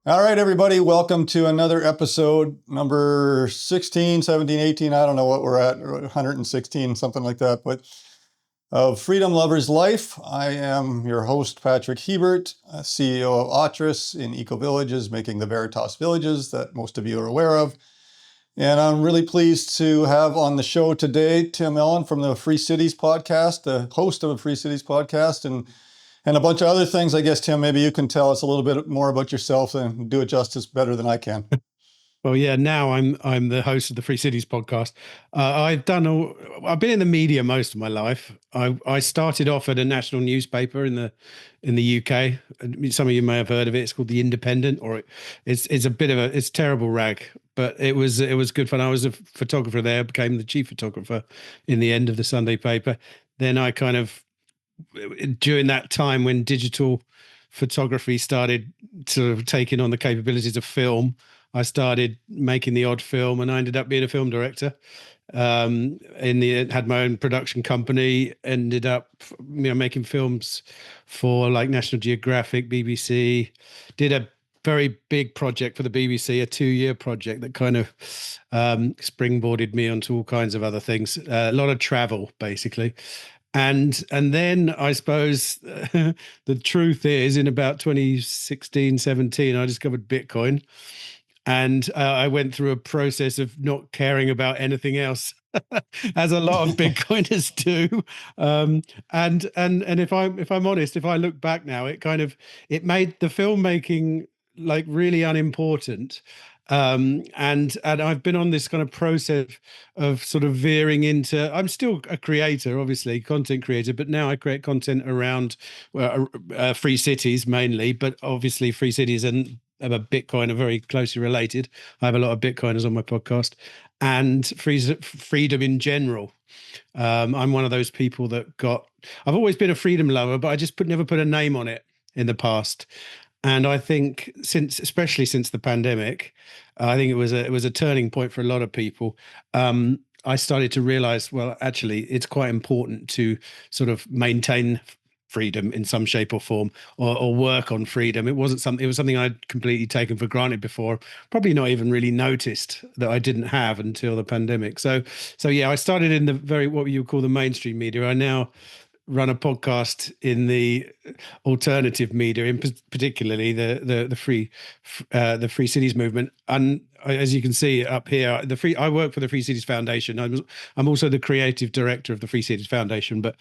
All right, everybody, welcome to another episode, number 16, 17, 18, I don't know what we're at, 116, something like that, but of Freedom Lovers Life. I am your host, Patrick Hiebert, CEO of Autris in eco-villages, making the Veritas villages that most of you are aware of. And I'm really pleased to have on the show today Tim Ellen from the Free Cities podcast, the host of the Free Cities podcast, and a bunch of other things. I guess, Tim, maybe you can tell us a little bit more about yourself and do it justice better than I can. Well, yeah. Now I'm the host of the Free Cities podcast. I've been in the media most of my life. I started off at a national newspaper in the UK. Some of you may have heard of it. It's called The Independent, or it's a terrible rag, but it was good fun. I was a photographer there. Became the chief photographer in the end of the Sunday paper. Then I kind of, during that time when digital photography started sort of taking on the capabilities of film, I started making the odd film, and I ended up being a film director. Had my own production company. Ended up, making films for like National Geographic, BBC. Did a very big project for the BBC, a 2-year project that kind of springboarded me onto all kinds of other things. A lot of travel, basically. And then I suppose the truth is, in about 2016, 17, I discovered Bitcoin. And I went through a process of not caring about anything else, as a lot of Bitcoiners do. And if I'm honest, if I look back now, it made the filmmaking like really unimportant. And I've been on this kind of process of sort of veering into. I'm still a creator, obviously, content creator, but now I create content around free cities mainly, but obviously free cities and Bitcoin are very closely related. I have a lot of Bitcoiners on my podcast, and freedom in general. I'm one of those people I've always been a freedom lover, but I just never put a name on it in the past. And I think especially since the pandemic, I think it was a turning point for a lot of people. I started to realize, well, actually, it's quite important to sort of maintain freedom in some shape or form, or work on freedom. It was something I'd completely taken for granted before, probably not even really noticed that I didn't have until the pandemic. So yeah, I started in the what you would call the mainstream media. I now run a podcast in the alternative media, in particularly the free cities movement. And as you can see up here, I work for the Free Cities Foundation. I'm also the creative director of the Free Cities Foundation, but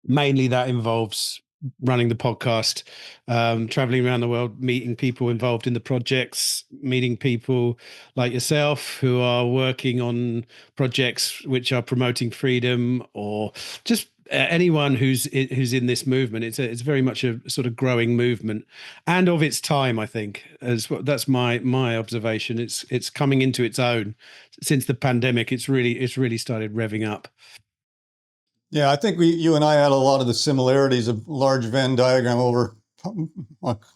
mainly that involves running the podcast, traveling around the world, meeting people involved in the projects, meeting people like yourself who are working on projects which are promoting freedom, or just anyone who's in this movement. It's very much a sort of growing movement, and of its time, I think. That's my observation. It's coming into its own since the pandemic. It's really started revving up. Yeah, I think you and I had a lot of the similarities of large Venn diagram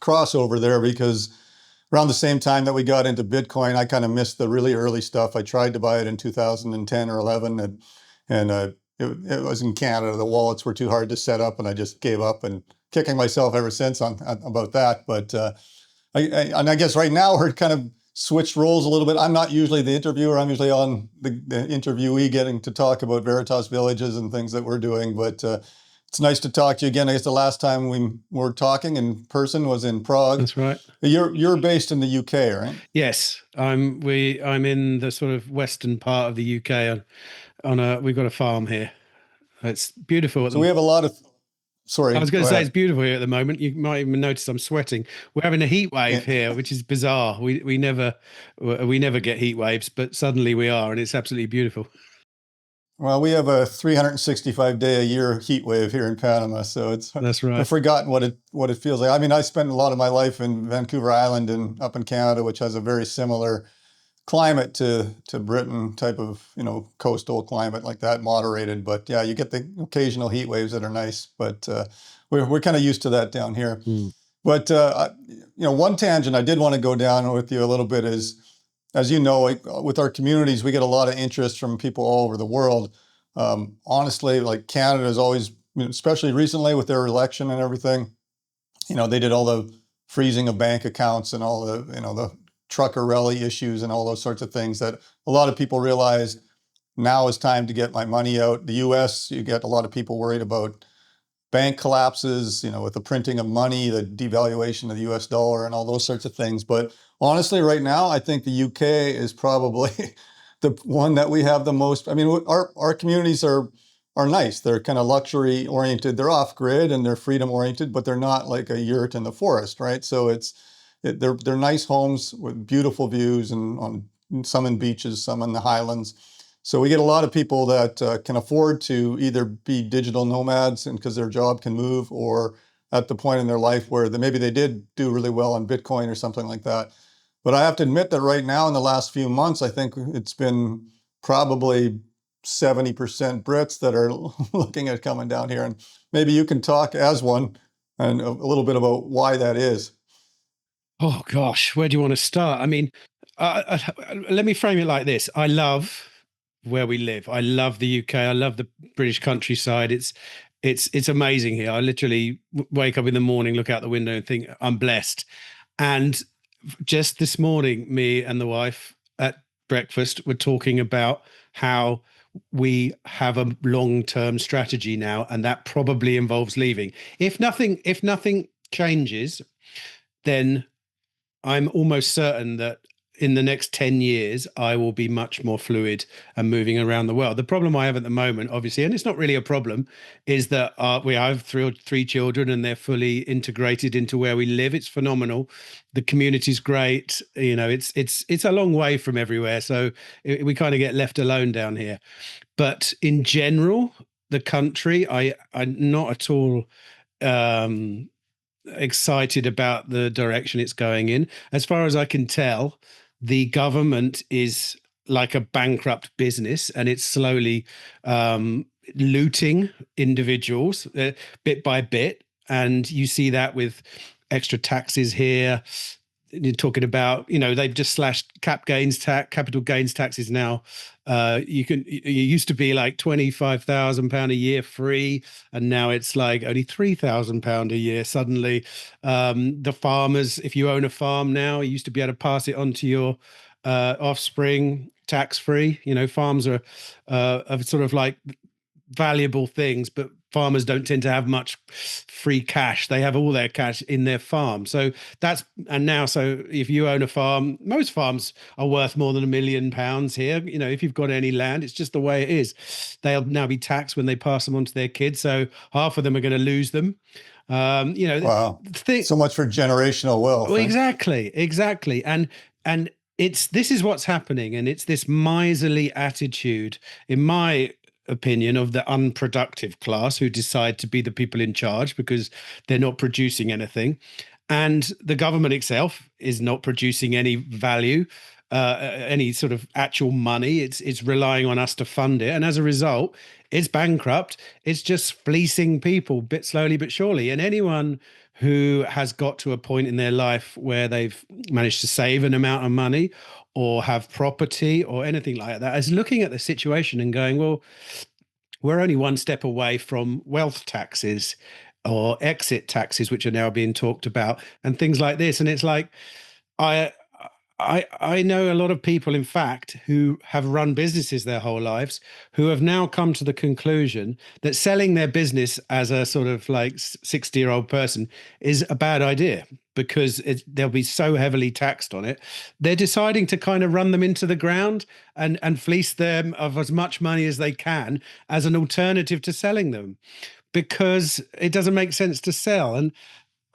crossover there, because around the same time that we got into Bitcoin, I kind of missed the really early stuff. I tried to buy it in 2010 or 11, and it was in Canada. The wallets were too hard to set up, and I just gave up, and kicking myself ever since about that. But I guess right now we're kind of switched roles a little bit. I'm not usually the interviewer. I'm usually on the interviewee, getting to talk about Veritas villages and things that we're doing. But it's nice to talk to you again. I guess the last time we were talking in person was in Prague. That's right. You're based in the UK, right? Yes, I'm in the sort of western part of the UK. We've got a farm here. It's beautiful. So we have a lot of. Sorry, I was going to say it's beautiful here at the moment. You might even notice I'm sweating. We're having a heat wave here, which is bizarre. We never get heat waves, but suddenly we are, and it's absolutely beautiful. Well, we have a 365-day-a-year heat wave here in Panama, so that's right. I've forgotten what it feels like. I mean, I spent a lot of my life in Vancouver Island and up in Canada, which has a very similar climate to Britain, type of, coastal climate like that, moderated. But yeah, you get the occasional heat waves that are nice, but we're kind of used to that down here. But one tangent I did want to go down with you a little bit is, as you know, with our communities, we get a lot of interest from people all over the world. Honestly, like Canada has always, especially recently with their election and everything, they did all the freezing of bank accounts and all the, the trucker rally issues and all those sorts of things, that a lot of people realize now is time to get my money out. The US, you get a lot of people worried about bank collapses, with the printing of money, the devaluation of the US dollar and all those sorts of things. But honestly, right now, I think the UK is probably the one that we have the most. I mean, our communities are nice. They're kind of luxury oriented. They're off grid and they're freedom oriented, but they're not like a yurt in the forest, right? So they're nice homes with beautiful views, and on some in beaches, some in the highlands. So we get a lot of people that can afford to either be digital nomads and because their job can move, or at the point in their life where maybe they did do really well on Bitcoin or something like that. But I have to admit that right now in the last few months, I think it's been probably 70% Brits that are looking at coming down here. And maybe you can talk as one and a little bit about why that is. Oh gosh, where do you want to start? I mean, let me frame it like this. I love where we live. I love the UK. I love the British countryside. It's amazing here. I literally wake up in the morning, look out the window, and think I'm blessed. And just this morning, me and the wife at breakfast were talking about how we have a long-term strategy now, and that probably involves leaving. If nothing changes, then I'm almost certain that in the next 10 years, I will be much more fluid and moving around the world. The problem I have at the moment, obviously, and it's not really a problem, is that we have three children and they're fully integrated into where we live. It's phenomenal. The community's great. It's a long way from everywhere. So we kind of get left alone down here. But in general, the country, I'm not at all excited about the direction it's going in. As far as I can tell, the government is like a bankrupt business, and it's slowly looting individuals bit by bit. And you see that with extra taxes here. You're talking about, they've just slashed capital gains taxes now. It used to be like £25,000 a year free, and now it's like only £3,000 a year suddenly. The farmers, if you own a farm now, you used to be able to pass it on to your offspring tax free. Farms are sort of like valuable things, but farmers don't tend to have much free cash. They have all their cash in their farm. So if you own a farm, most farms are worth more than £1 million here. If you've got any land, it's just the way it is. They'll now be taxed when they pass them on to their kids. So half of them are going to lose them. Wow. So much for generational wealth. Well, exactly. And this is what's happening. And it's this miserly attitude, in my opinion, of the unproductive class who decide to be the people in charge because they're not producing anything. And the government itself is not producing any value, any sort of actual money. It's relying on us to fund it. And as a result, it's bankrupt. It's just fleecing people bit slowly but surely. And anyone who has got to a point in their life where they've managed to save an amount of money or have property or anything like that is looking at the situation and going, well, we're only one step away from wealth taxes or exit taxes, which are now being talked about, and things like this. And it's like, I know a lot of people, in fact, who have run businesses their whole lives, who have now come to the conclusion that selling their business as a sort of like 60-year-old person is a bad idea because they'll be so heavily taxed on it. They're deciding to kind of run them into the ground and fleece them of as much money as they can as an alternative to selling them, because it doesn't make sense to sell. And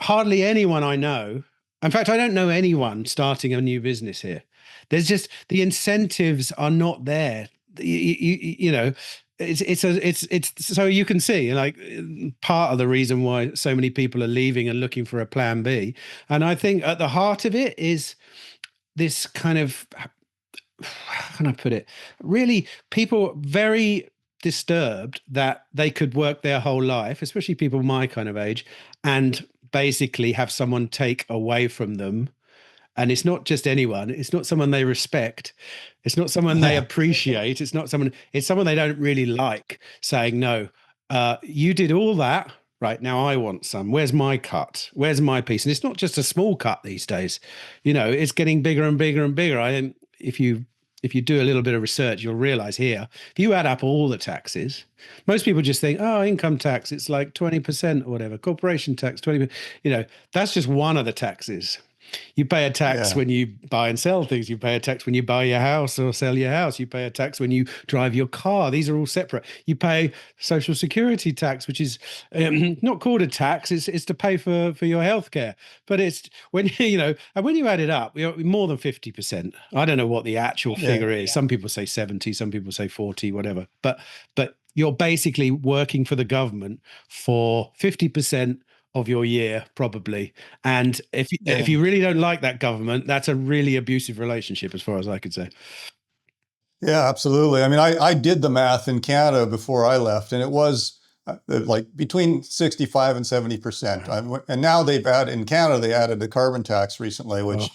hardly anyone I know, in fact, I don't know anyone starting a new business here. There's just, the incentives are not there. It's so you can see, like, part of the reason why so many people are leaving and looking for a plan B. And I think at the heart of it is this kind of, how can I put it? Really, people very disturbed that they could work their whole life, especially people my kind of age, and basically have someone take away from them. And it's not just anyone. It's not someone they respect. It's not someone they appreciate. It's someone they don't really like, saying, no, you did all that right, now I want some. Where's my cut? Where's my piece? And it's not just a small cut these days. It's getting bigger and bigger and bigger. If you do a little bit of research, you'll realize here, if you add up all the taxes, most people just think, oh, income tax, it's like 20% or whatever, corporation tax, 20%. That's just one of the taxes. You pay a tax when you buy and sell things. You pay a tax when you buy your house or sell your house. You pay a tax when you drive your car. These are all separate. You pay social security tax, which is not called a tax. It's to pay for your healthcare. But it's when and when you add it up, more than 50%. I don't know what the actual figure is. Some people say 70, some people say 40, whatever. But you're basically working for the government for 50% of your year, probably. And if you really don't like that government, that's a really abusive relationship, as far as I could say. Yeah, absolutely. I mean, I did the math in Canada before I left, and it was like between 65 and 70%. And now they've added, in Canada, they added the carbon tax recently, which,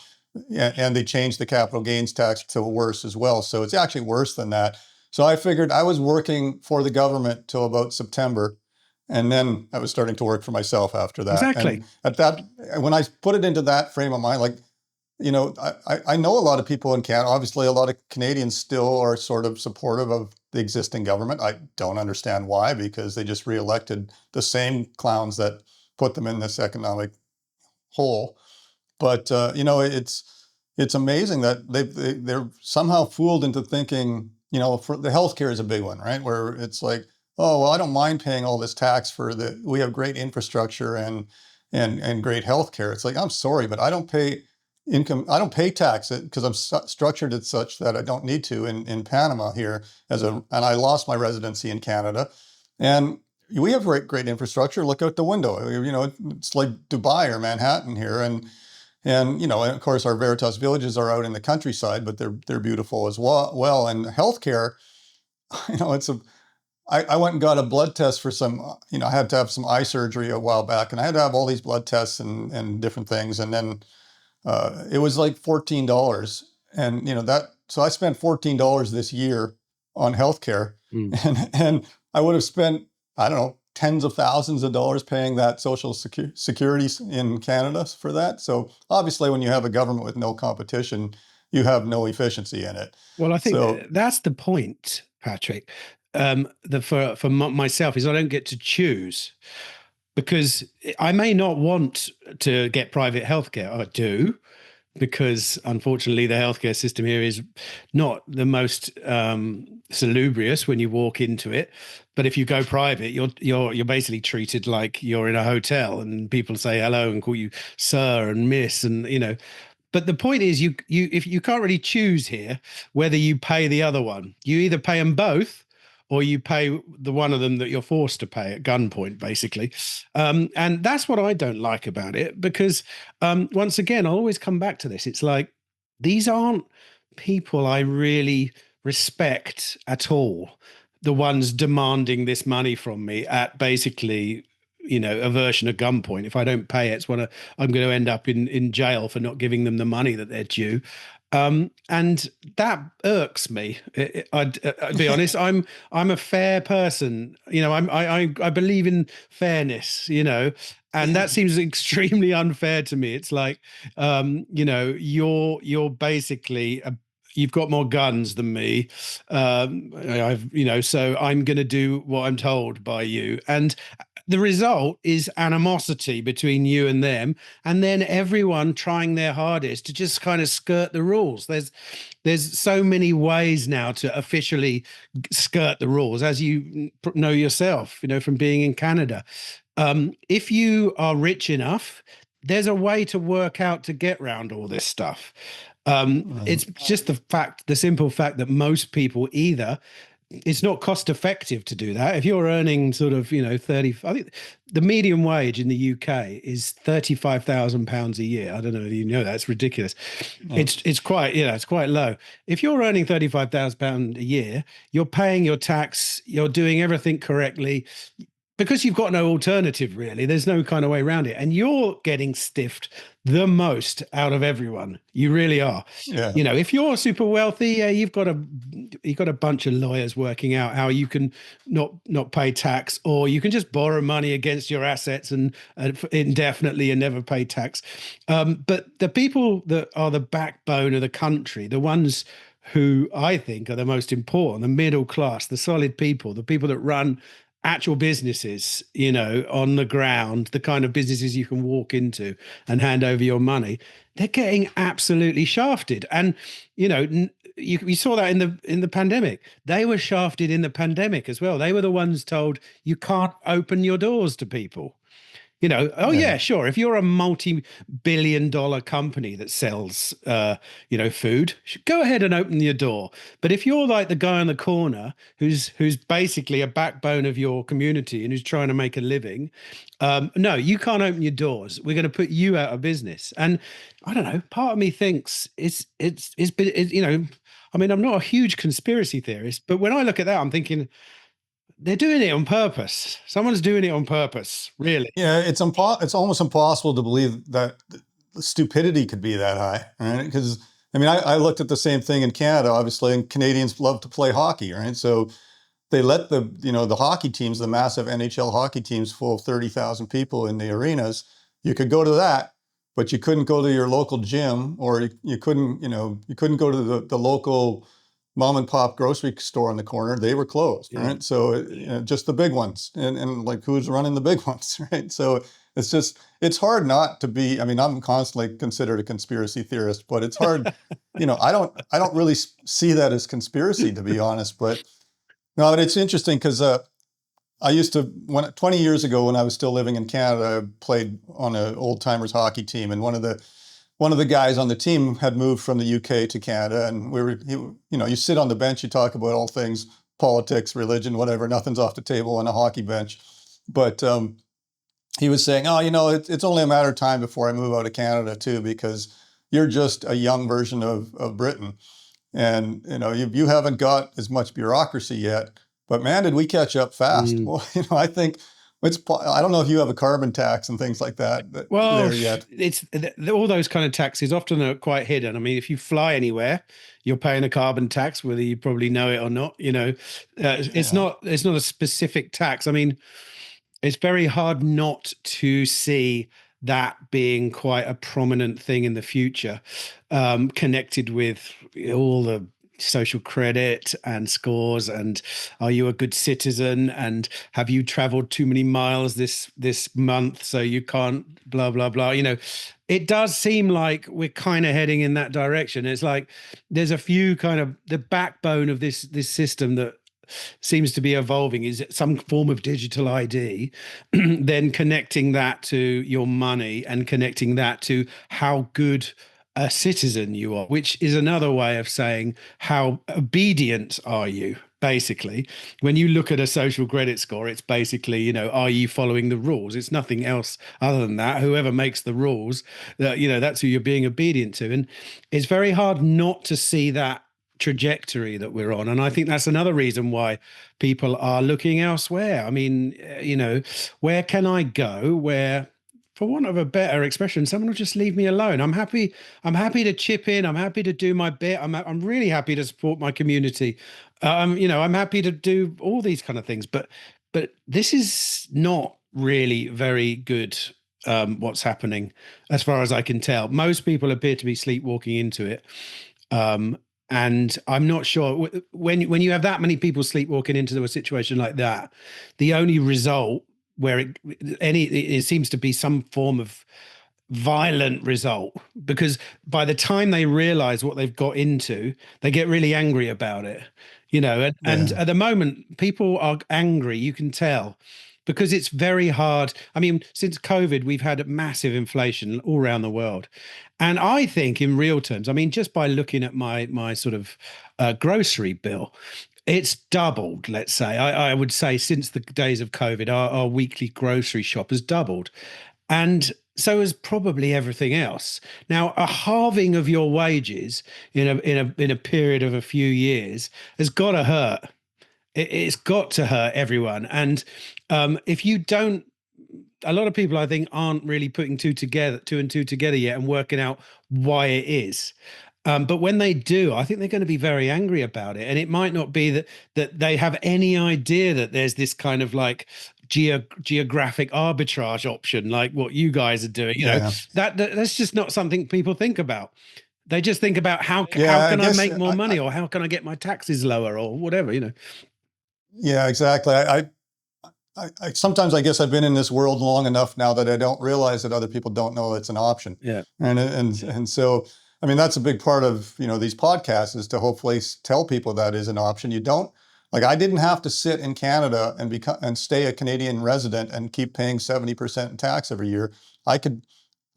and they changed the capital gains tax to worse as well. So it's actually worse than that. So I figured I was working for the government till about September. And then I was starting to work for myself after that. Exactly. And when I put it into that frame of mind, like, I know a lot of people in Canada. Obviously, a lot of Canadians still are sort of supportive of the existing government. I don't understand why, because they just reelected the same clowns that put them in this economic hole. But it's amazing that they're somehow fooled into thinking, for the healthcare is a big one, right? Where it's like, oh, well, I don't mind paying all this tax we have great infrastructure and great healthcare. It's like, I'm sorry, but I don't pay tax because I'm structured it such that I don't need to in Panama here and I lost my residency in Canada, and we have great infrastructure. Look out the window. It's like Dubai or Manhattan here, and of course our Veritas villages are out in the countryside, but they're beautiful as well. And healthcare, I went and got a blood test for some, I had to have some eye surgery a while back, and I had to have all these blood tests and different things. And then it was like $14. And, so I spent $14 this year on healthcare. And I would have spent, I don't know, tens of thousands of dollars paying that social security in Canada for that. So obviously when you have a government with no competition, you have no efficiency in it. Well, I think that's the point, Patrick. For myself is I don't get to choose, because I may not want to get private healthcare. I do, because unfortunately the healthcare system here is not the most salubrious when you walk into it. But if you go private, you're basically treated like you're in a hotel, and people say hello and call you sir and miss, and But the point is, if you can't really choose here whether you pay the other one. You either pay them both, or you pay the one of them that you're forced to pay at gunpoint, basically. And that's what I don't like about it, because once again, I'll always come back to this. It's like, these aren't people I really respect at all. The ones demanding this money from me at basically, a version of gunpoint. If I don't pay it, I'm going to end up in jail for not giving them the money that they're due. And that irks me. I'd be honest. I'm a fair person. I believe in fairness. And that seems extremely unfair to me. It's like, you're basically you've got more guns than me. So I'm going to do what I'm told by you. And the result is animosity between you and them, and then everyone trying their hardest to just kind of skirt the rules. There's so many ways now to officially skirt the rules, as you know yourself, from being in Canada. If you are rich enough, there's a way to work out to get around all this stuff. It's just the simple fact that most people it's not cost effective to do that. If you're earning sort of, 30, I think the median wage in the UK is £35,000 a year. I don't know if you know that. It's ridiculous. Yeah. It's quite low. If you're earning £35,000 a year, you're paying your tax, you're doing everything correctly. because you've got no alternative really. There's no kind of way around it, and you're getting stiffed the most out of everyone. You really are. Yeah. You know, if you're super wealthy, you've got a bunch of lawyers working out how you can not pay tax, or you can just borrow money against your assets and indefinitely and never pay tax. But the people that are the backbone of the country, the ones who I think are the most important, the middle class, the solid people, the people that run actual businesses, you know, on the ground, the kind of businesses you can walk into and hand over your money, they're getting absolutely shafted. And, you know, you saw that in the pandemic. They were shafted in the pandemic as well. They were the ones told you can't open your doors to people. You know, oh Yeah. yeah, sure. If you're a multi-billion-dollar company that sells, you know, food, go ahead and open your door. But if you're like the guy on the corner who's basically a backbone of your community and who's trying to make a living, no, you can't open your doors. We're going to put you out of business. And I don't know. Part of me thinks it's been, you know, I mean, I'm not a huge conspiracy theorist, but when I look at that, I'm thinking they're doing it on purpose. Someone's doing it on purpose, really. Yeah, it's almost impossible to believe that the stupidity could be that high, right? Because I mean, I looked at the same thing in Canada, obviously, and Canadians love to play hockey, right? So they let the hockey teams, the massive NHL hockey teams, full of 30,000 people in the arenas. You could go to that, but you couldn't go to your local gym, or you couldn't go to the local mom and pop grocery store on the corner. They were closed, Yeah. right? So just the big ones, and like who's running the big ones, right? So it's hard not to be. I mean, I'm constantly considered a conspiracy theorist, but it's hard. I don't really see that as conspiracy, to be honest. But no, but it's interesting because I used to, 20 years ago when I was still living in Canada, I played on an old timers hockey team, and one of the guys on the team had moved from the UK to Canada, and you sit on the bench, you talk about all things politics, religion, whatever. Nothing's off the table on a hockey bench, but he was saying, "Oh, it's only a matter of time before I move out of Canada too, because you're just a young version of Britain." And you haven't got as much bureaucracy yet, but man, did we catch up fast. Well, I think I don't know if you have a carbon tax and things like that Well, there yet. it's all those kind of taxes often are quite hidden. I mean, if you fly anywhere, you're paying a carbon tax, whether you probably know it or not. It's Yeah. not a specific tax. I mean, it's very hard not to see that being quite a prominent thing in the future, connected with all the social credit and scores, and are you a good citizen, and have you traveled too many miles this month so you can't blah blah blah. It does seem like we're kind of heading in that direction. It's like there's a few kind of the backbone of this system that seems to be evolving is some form of digital ID, then connecting that to your money and connecting that to how good a citizen you are, which is another way of saying how obedient are you. Basically, when you look at a social credit score, it's basically, are you following the rules? It's nothing else other than that. Whoever makes the rules, that's who you're being obedient to. And it's very hard not to see that trajectory that we're on. And I think that's another reason why people are looking elsewhere. I mean, where can I go where, for want of a better expression, someone will just leave me alone? I'm happy to chip in. I'm happy to do my bit. I'm really happy to support my community. I'm happy to do all these kind of things. But this is not really very good. What's happening, as far as I can tell. Most people appear to be sleepwalking into it. And I'm not sure when you have that many people sleepwalking into a situation like that, the only result where it seems to be some form of violent result, because by the time they realize what they've got into, they get really angry about it, and Yeah. at the moment people are angry, you can tell, because it's very hard. I mean, since COVID, we've had massive inflation all around the world. And I think in real terms, I mean, just by looking at my sort of grocery bill, it's doubled, let's say. I would say since the days of COVID, our weekly grocery shop has doubled. And so has probably everything else. Now, a halving of your wages in a period of a few years has got to hurt. it's got to hurt everyone. And if you don't, a lot of people I think aren't really putting two and two together yet and working out why it is. But when they do, I think they're going to be very angry about it. And it might not be that they have any idea that there's this kind of like geographic arbitrage option, like what you guys are doing. Yeah. That's just not something people think about. They just think about how Yeah, I can I guess make more money, or how can I get my taxes lower, or whatever. yeah, exactly. I sometimes I guess I've been in this world long enough now that I don't realize that other people don't know it's an option. Yeah. And so I mean that's a big part of these podcasts is to hopefully tell people that is an option. You don't like I didn't have to sit in Canada and stay a Canadian resident and keep paying 70% in tax every year. I could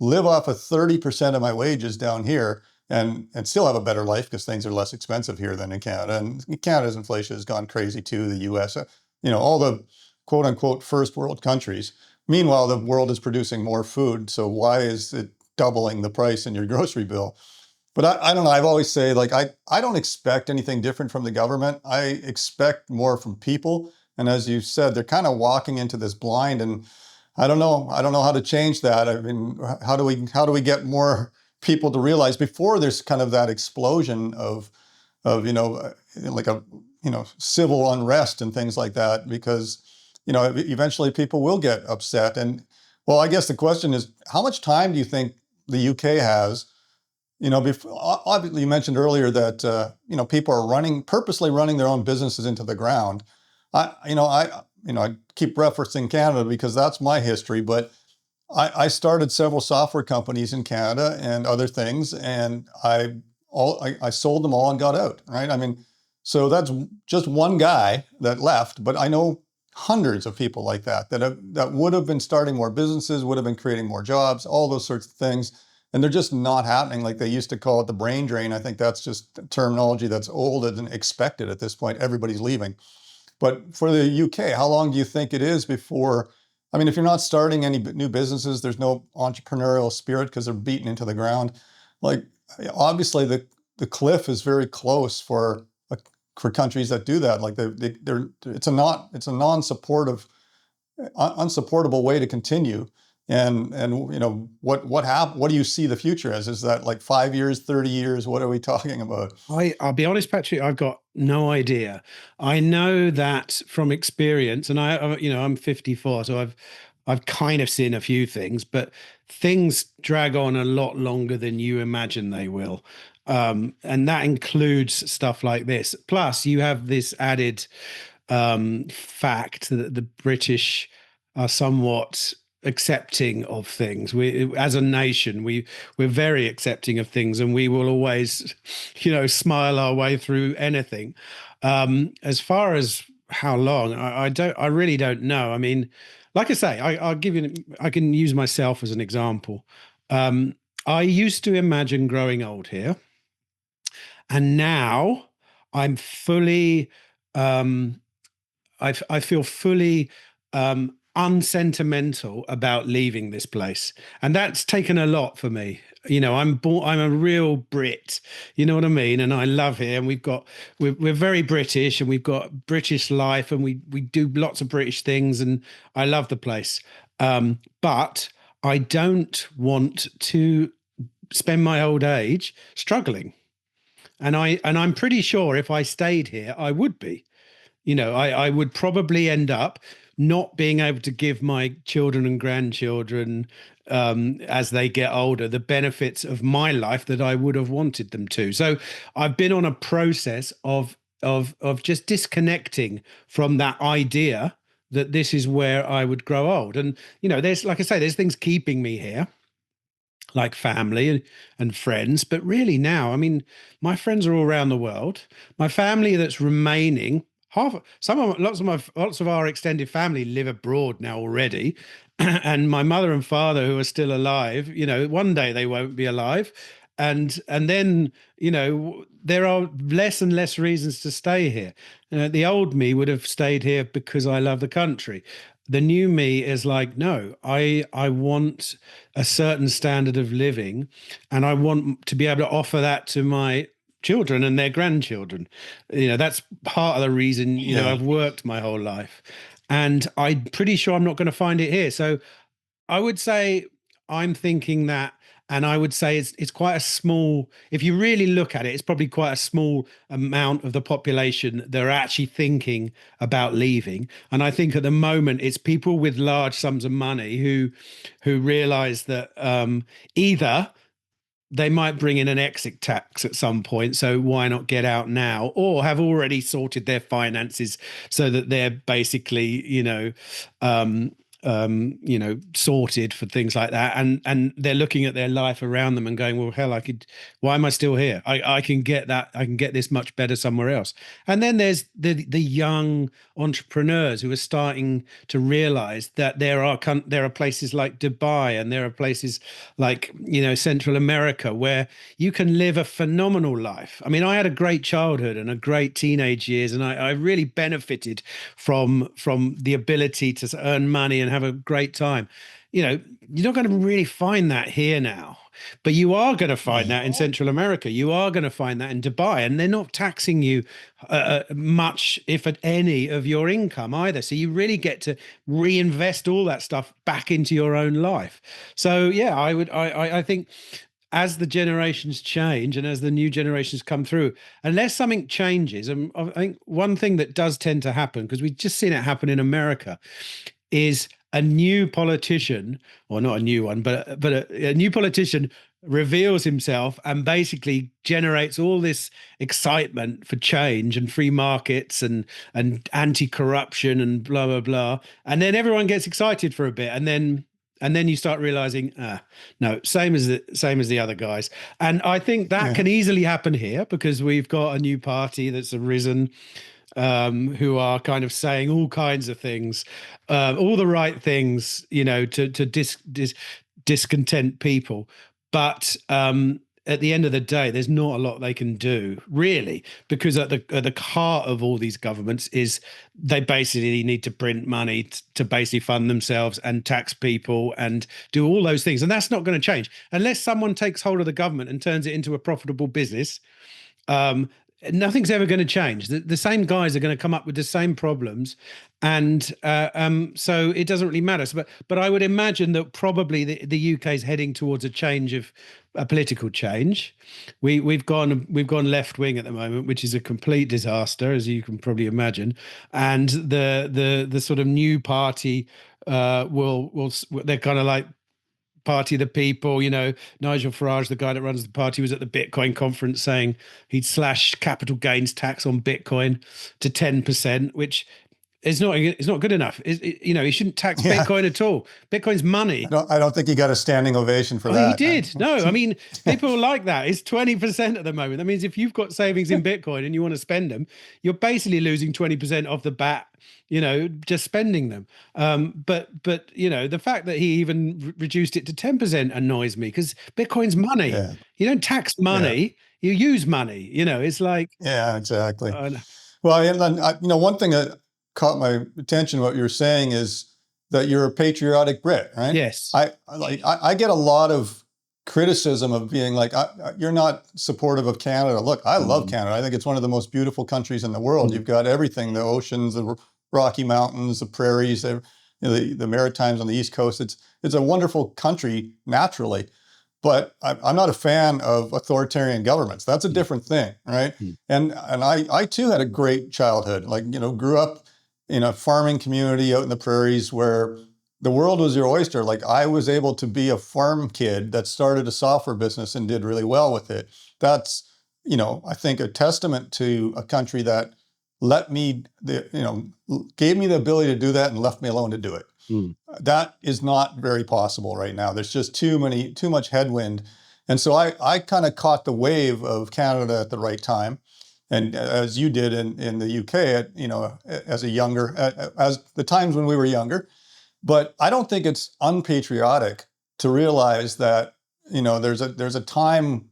live off of 30% of my wages down here and still have a better life because things are less expensive here than in Canada. And Canada's inflation has gone crazy too. The US, all the quote unquote first world countries. Meanwhile, the world is producing more food. So why is it doubling the price in your grocery bill? But I don't know. I've always say like, I don't expect anything different from the government. I expect more from people. And as you said, they're kind of walking into this blind and I don't know how to change that. I mean, how do we get more people to realize before there's kind of that explosion of like a civil unrest and things like that, because eventually people will get upset. And well, I guess the question is, how much time do you think the UK has? Before, obviously you mentioned earlier that people are purposely running their own businesses into the ground. I keep referencing Canada because that's my history, but I started several software companies in Canada and other things, and I sold them all and got out, right? I mean, so that's just one guy that left, but I know hundreds of people like that would have been starting more businesses, would have been creating more jobs, all those sorts of things, and they're just not happening. Like they used to call it the brain drain. I think that's just terminology that's old and expected at this point. Everybody's leaving. But for the UK, how long do you think it is before? I mean, if you're not starting any new businesses, there's no entrepreneurial spirit because they're beaten into the ground. Like obviously, the cliff is very close for countries that do that. Like it's a non-supportive, unsupportable way to continue. And what do you see the future as? Is that like 5 years, 30 years? What are we talking about? I'll be honest, Patrick, I've got no idea. I know that from experience, and I'm 54, so I've kind of seen a few things, but things drag on a lot longer than you imagine they will. And that includes stuff like this. Plus, you have this added fact that the British are somewhat accepting of things. We, as a nation, we're very accepting of things, and we will always, smile our way through anything. As far as how long, I really don't know. I mean, like I say, I can use myself as an example. I used to imagine growing old here, and now I'm fully I feel fully unsentimental about leaving this place, and that's taken a lot for me. I'm a real Brit, you know what I mean, and I love here. And we're very British, and we've got British life, and we do lots of British things, and I love the place. But I don't want to spend my old age struggling, and I'm pretty sure if I stayed here, I would be. I would probably end up not being able to give my children and grandchildren, as they get older, the benefits of my life that I would have wanted them to. So I've been on a process of just disconnecting from that idea that this is where I would grow old. And there's, like I say, there's things keeping me here, like family and friends. But really now, I mean, my friends are all around the world. My family that's remaining, lots of our extended family live abroad now already. And my mother and father, who are still alive, one day they won't be alive. And then, there are less and less reasons to stay here. The old me would have stayed here because I love the country. The new me is like, no, I want a certain standard of living, and I want to be able to offer that to my children and their grandchildren. That's part of the reason, Yeah. I've worked my whole life, and I'm pretty sure I'm not going to find it here. So I would say I'm thinking that, and I would say it's quite a small. If you really look at it, it's probably quite a small amount of the population that are actually thinking about leaving. And I think at the moment it's people with large sums of money who realise that either they might bring in an exit tax at some point, so why not get out now, or have already sorted their finances so that they're basically, sorted for things like that, and they're looking at their life around them and going, well, hell, why am I still here? I can get that, I can get this much better somewhere else. And then there's the young entrepreneurs who are starting to realize that there are places like Dubai, and there are places like, Central America, where you can live a phenomenal life. I mean, I had a great childhood and a great teenage years, and I really benefited from the ability to earn money and have a great time. You're not going to really find that here now, but you are going to find that in Central America. You are going to find that in Dubai, and they're not taxing you much, if at any, of your income either. So you really get to reinvest all that stuff back into your own life. So yeah, I think as the generations change and as the new generations come through, unless something changes, and I think one thing that does tend to happen, because we've just seen it happen in America, is a new politician, or not a new one, but a new politician reveals himself and basically generates all this excitement for change and free markets and anti-corruption and blah blah blah, and then everyone gets excited for a bit, and then you start realizing, no, same as the other guys. And I think that can easily happen here, because we've got a new party that's arisen, who are kind of saying all kinds of things, all the right things, to discontent people. But at the end of the day, there's not a lot they can do, really, because at the heart of all these governments is they basically need to print money to basically fund themselves and tax people and do all those things. And that's not going to change unless someone takes hold of the government and turns it into a profitable business. Nothing's ever going to change. The same guys are going to come up with the same problems, and so it doesn't really matter. But I would imagine that probably the UK is heading towards a change of a political change. We've gone left wing at the moment, which is a complete disaster, as you can probably imagine. And the sort of new party will they're kind of like party of the people. Nigel Farage, the guy that runs the party, was at the Bitcoin conference saying he'd slash capital gains tax on Bitcoin to 10%, which is not good enough. He shouldn't tax Bitcoin at all. Bitcoin's money. I don't think he got a standing ovation for Oh, that. he did. No, I mean, people like that. It's 20% at the moment. That means if you've got savings in Bitcoin and you want to spend them, you're basically losing 20% off the bat, just spending them. But the fact that he even reduced it to 10% annoys me, because Bitcoin's money. Yeah. You don't tax money, you use money. It's like. Yeah, exactly. Well, and then, one thing that caught my attention, what you're saying, is that you're a patriotic Brit, right? Yes. I get a lot of criticism of being like, you're not supportive of Canada. Look, I love Canada. I think it's one of the most beautiful countries in the world. You've got everything: the oceans, the Rocky Mountains, the prairies, the Maritimes on the East Coast. It's a wonderful country naturally. But I'm not a fan of authoritarian governments. That's a different thing, right? And I too had a great childhood. Grew up in a farming community out in the prairies where the world was your oyster. Like, I was able to be a farm kid that started a software business and did really well with it. That's, I think, a testament to a country that gave me the ability to do that and left me alone to do it. That is not very possible right now. There's just too much headwind. And so I kind of caught the wave of Canada at the right time. And as you did in the UK, as the times when we were younger. But I don't think it's unpatriotic to realize that, there's a time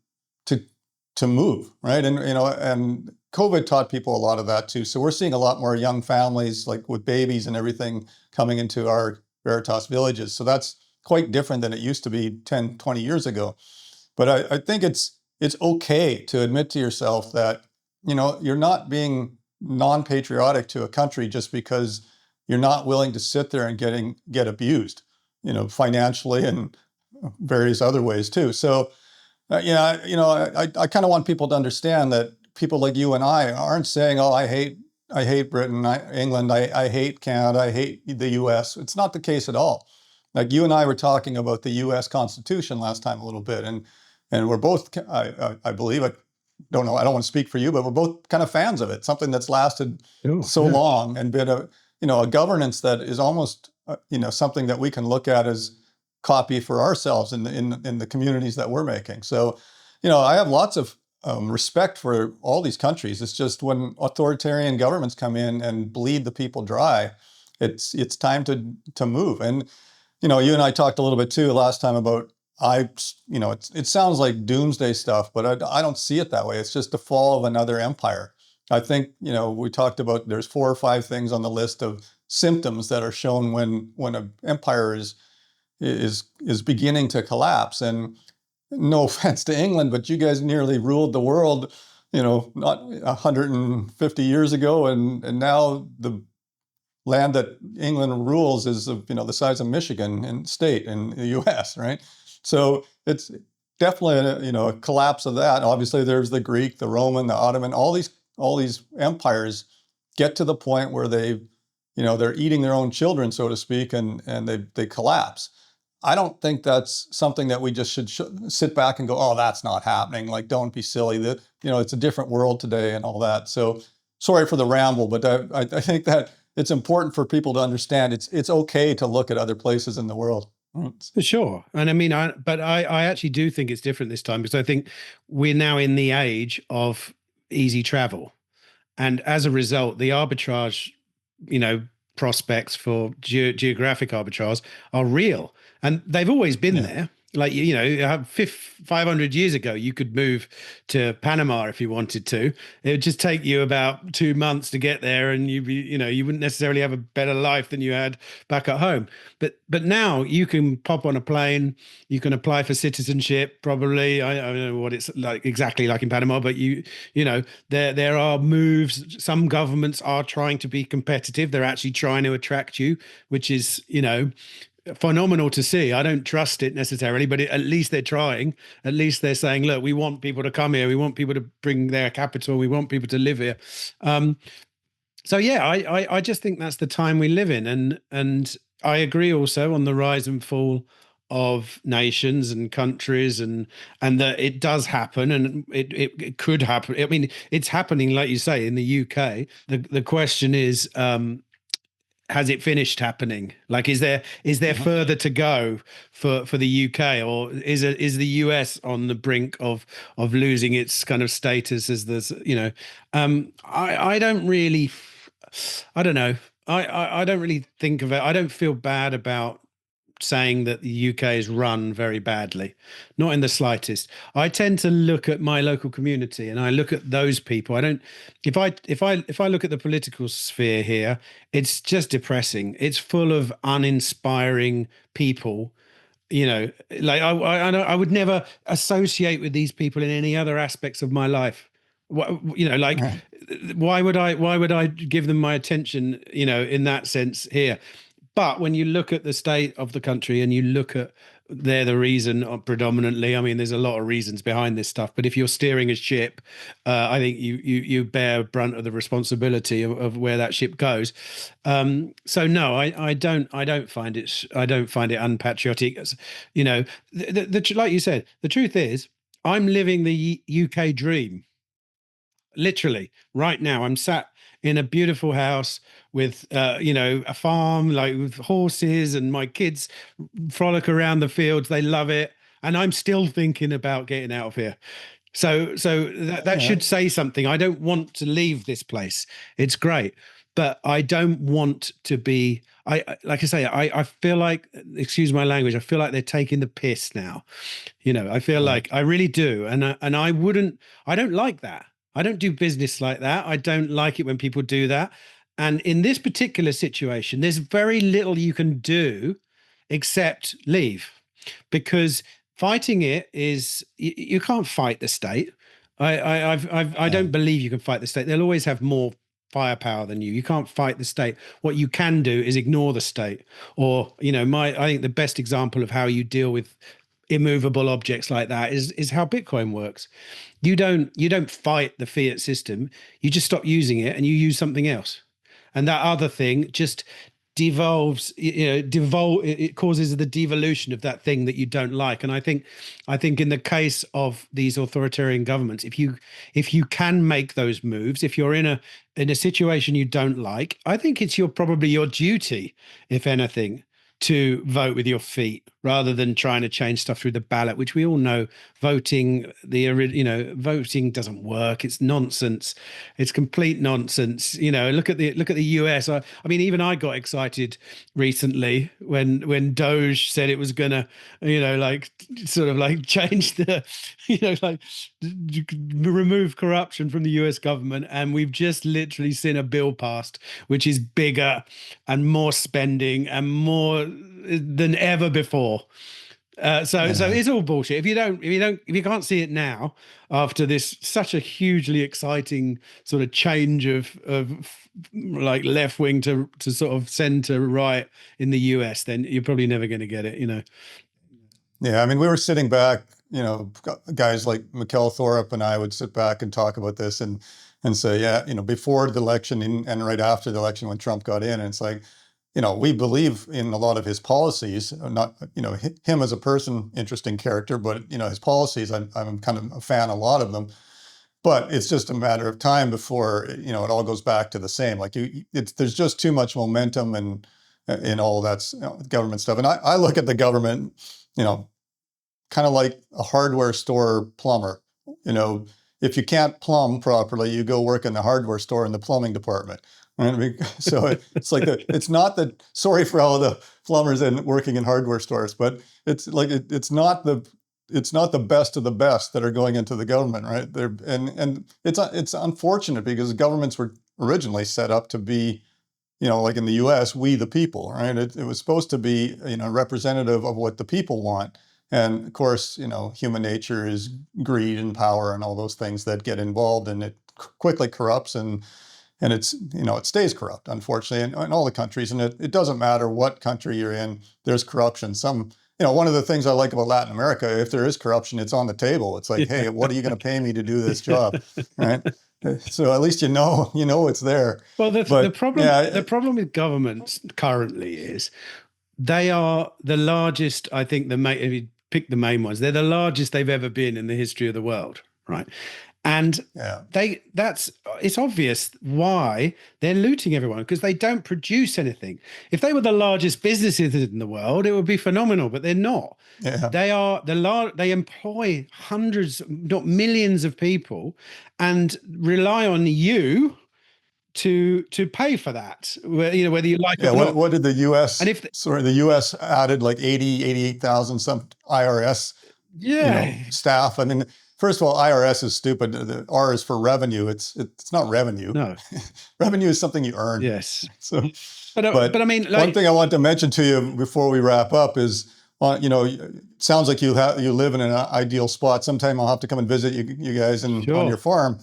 to move, right? And COVID taught people a lot of that too. So we're seeing a lot more young families, like with babies and everything, coming into our Veritas villages. So that's quite different than it used to be 10, 20 years ago. But I think it's it's okay to admit to yourself that, you're not being non-patriotic to a country just because you're not willing to sit there and get abused, financially and various other ways too. So, I kind of want people to understand that people like you and I aren't saying, "Oh, I hate Britain, England, I hate Canada, I hate the U.S." It's not the case at all. Like you and I were talking about the U.S. Constitution last time a little bit, and we're both, I believe, I don't know, I don't want to speak for you, but we're both kind of fans of it. Something that's lasted so long and been a governance that is almost, something that we can look at as copy for ourselves in the communities that we're making. So, I have lots of respect for all these countries. It's just when authoritarian governments come in and bleed the people dry, it's time to move. And you and I talked a little bit too last time about it sounds like doomsday stuff, but I don't see it that way. It's just the fall of another empire. I think we talked about there's 4 or 5 things on the list of symptoms that are shown when an empire is beginning to collapse. And no offense to England, but you guys nearly ruled the world, not 150 years ago, and now the land that England rules is the size of Michigan in state in the U.S., right? So it's definitely a collapse of that. Obviously, there's the Greek, the Roman, the Ottoman. All these empires get to the point where they're eating their own children, so to speak, and they collapse. I don't think that's something that we just should sit back and go, "Oh, that's not happening." Like, don't be silly. That it's a different world today and all that. So, sorry for the ramble, but I think that it's important for people to understand it's okay to look at other places in the world. For sure. And I mean, I actually do think it's different this time, because I think we're now in the age of easy travel. And as a result, the arbitrage, prospects for geographic arbitrage are real. And they've always been there. Like, 500 years ago, you could move to Panama if you wanted to. It would just take you about 2 months to get there, and you wouldn't necessarily have a better life than you had back at home. But now you can pop on a plane, you can apply for citizenship. Probably, I don't know what it's like exactly like in Panama, but there are moves. Some governments are trying to be competitive. They're actually trying to attract you, which is phenomenal to see. I don't trust it necessarily, but at least they're trying. At least they're saying, look, we want people to come here. We want people to bring their capital. We want people to live here. So yeah, I just think that's the time we live in. And I agree also on the rise and fall of nations and countries, and that it does happen, and it could happen. I mean, it's happening, like you say, in the UK. The question is, has it finished happening? Like, is there further to go for the UK, or is the US on the brink of losing its kind of status as this? I don't really, I don't know. I don't really think of it. I don't feel bad about saying that the UK is run very badly, not in the slightest. I tend to look at my local community and I look at those people. I don't, if I look at the political sphere here, it's just depressing. It's full of uninspiring people. Like I would never associate with these people in any other aspects of my life. Like, Right. why would I give them my attention, in that sense here? But when you look at the state of the country and you look at, they're the reason predominantly. I mean, there's a lot of reasons behind this stuff, but if you're steering a ship, I think you bear brunt of the responsibility of where that ship goes. So no, I don't find it unpatriotic. Like you said, the truth is, I'm living the UK dream. Literally, right now, I'm sat in a beautiful house with, a farm, like with horses, and my kids frolic around the fields. They love it. And I'm still thinking about getting out of here. So that should say something. I don't want to leave this place. It's great, but I don't want to be. Like I say, I feel like, excuse my language, I feel like they're taking the piss now. I feel like I really do, and I wouldn't. I don't like that. I don't do business like that. I don't like it when people do that. And in this particular situation, there's very little you can do except leave, because fighting it is you can't fight the state. I Yeah. don't believe you can fight the state. They'll always have more firepower than you. You can't fight the state. What you can do is ignore the state. Or, I think the best example of how you deal with immovable objects like that is how Bitcoin works. You don't fight the fiat system. You just stop using it and you use something else. And that other thing just devolves, it causes the devolution of that thing that you don't like. And I think in the case of these authoritarian governments, if you can make those moves, if you're in a situation you don't like, I think it's probably your duty, if anything, to vote with your feet rather than trying to change stuff through the ballot, which we all know voting voting doesn't work. It's nonsense. It's complete nonsense. Look at the US. I mean, even I got excited recently when Doge said it was gonna, like sort of like change the, like remove corruption from the US government, and we've just literally seen a bill passed which is bigger and more spending and more than ever before. So it's all bullshit. If you can't see it now, after this such a hugely exciting sort of change of like left wing to sort of center right in the US, then you're probably never going to get it. Yeah, I mean, we were sitting back, guys like Mikkel Thorup and I would sit back and talk about this and say, yeah, before the election and right after the election when Trump got in, and it's like, we believe in a lot of his policies, not, him as a person, interesting character, but, his policies, I'm kind of a fan of a lot of them. But it's just a matter of time before, it all goes back to the same. Like there's just too much momentum and in all that's government stuff. And I look at the government, kind of like a hardware store plumber. If you can't plumb properly, you go work in the hardware store in the plumbing department. Right? So it's like it's not that. Sorry for all the plumbers and working in hardware stores, but it's like it's not the best of the best that are going into the government, right? And it's unfortunate because governments were originally set up to be, like in the U.S., we the people, right? It was supposed to be, representative of what the people want. And of course, human nature is greed and power and all those things that get involved, and it quickly corrupts and it's, it stays corrupt, unfortunately, in all the countries. And it doesn't matter what country you're in, there's corruption. One of the things I like about Latin America, if there is corruption, it's on the table. It's like, hey, what are you going to pay me to do this job, right? So at least it's there. Well, the problem with governments currently is they are the largest. I think if you pick the main ones, they're the largest they've ever been in the history of the world, right? And it's obvious why they're looting everyone, because they don't produce anything. If they were the largest businesses in the world, it would be phenomenal, but they're not. Yeah. They are they employ hundreds, not millions of people, and rely on you to pay for that, whether you like it or not. What did the U.S. And the U.S. added like 88,000 some IRS staff. I mean, first of all, IRS is stupid. The R is for revenue. It's not revenue. No, revenue is something you earn. Yes. So, but I mean, one thing I want to mention to you before we wrap up is, it sounds like you live in an ideal spot. Sometime I'll have to come and visit you guys on your farm.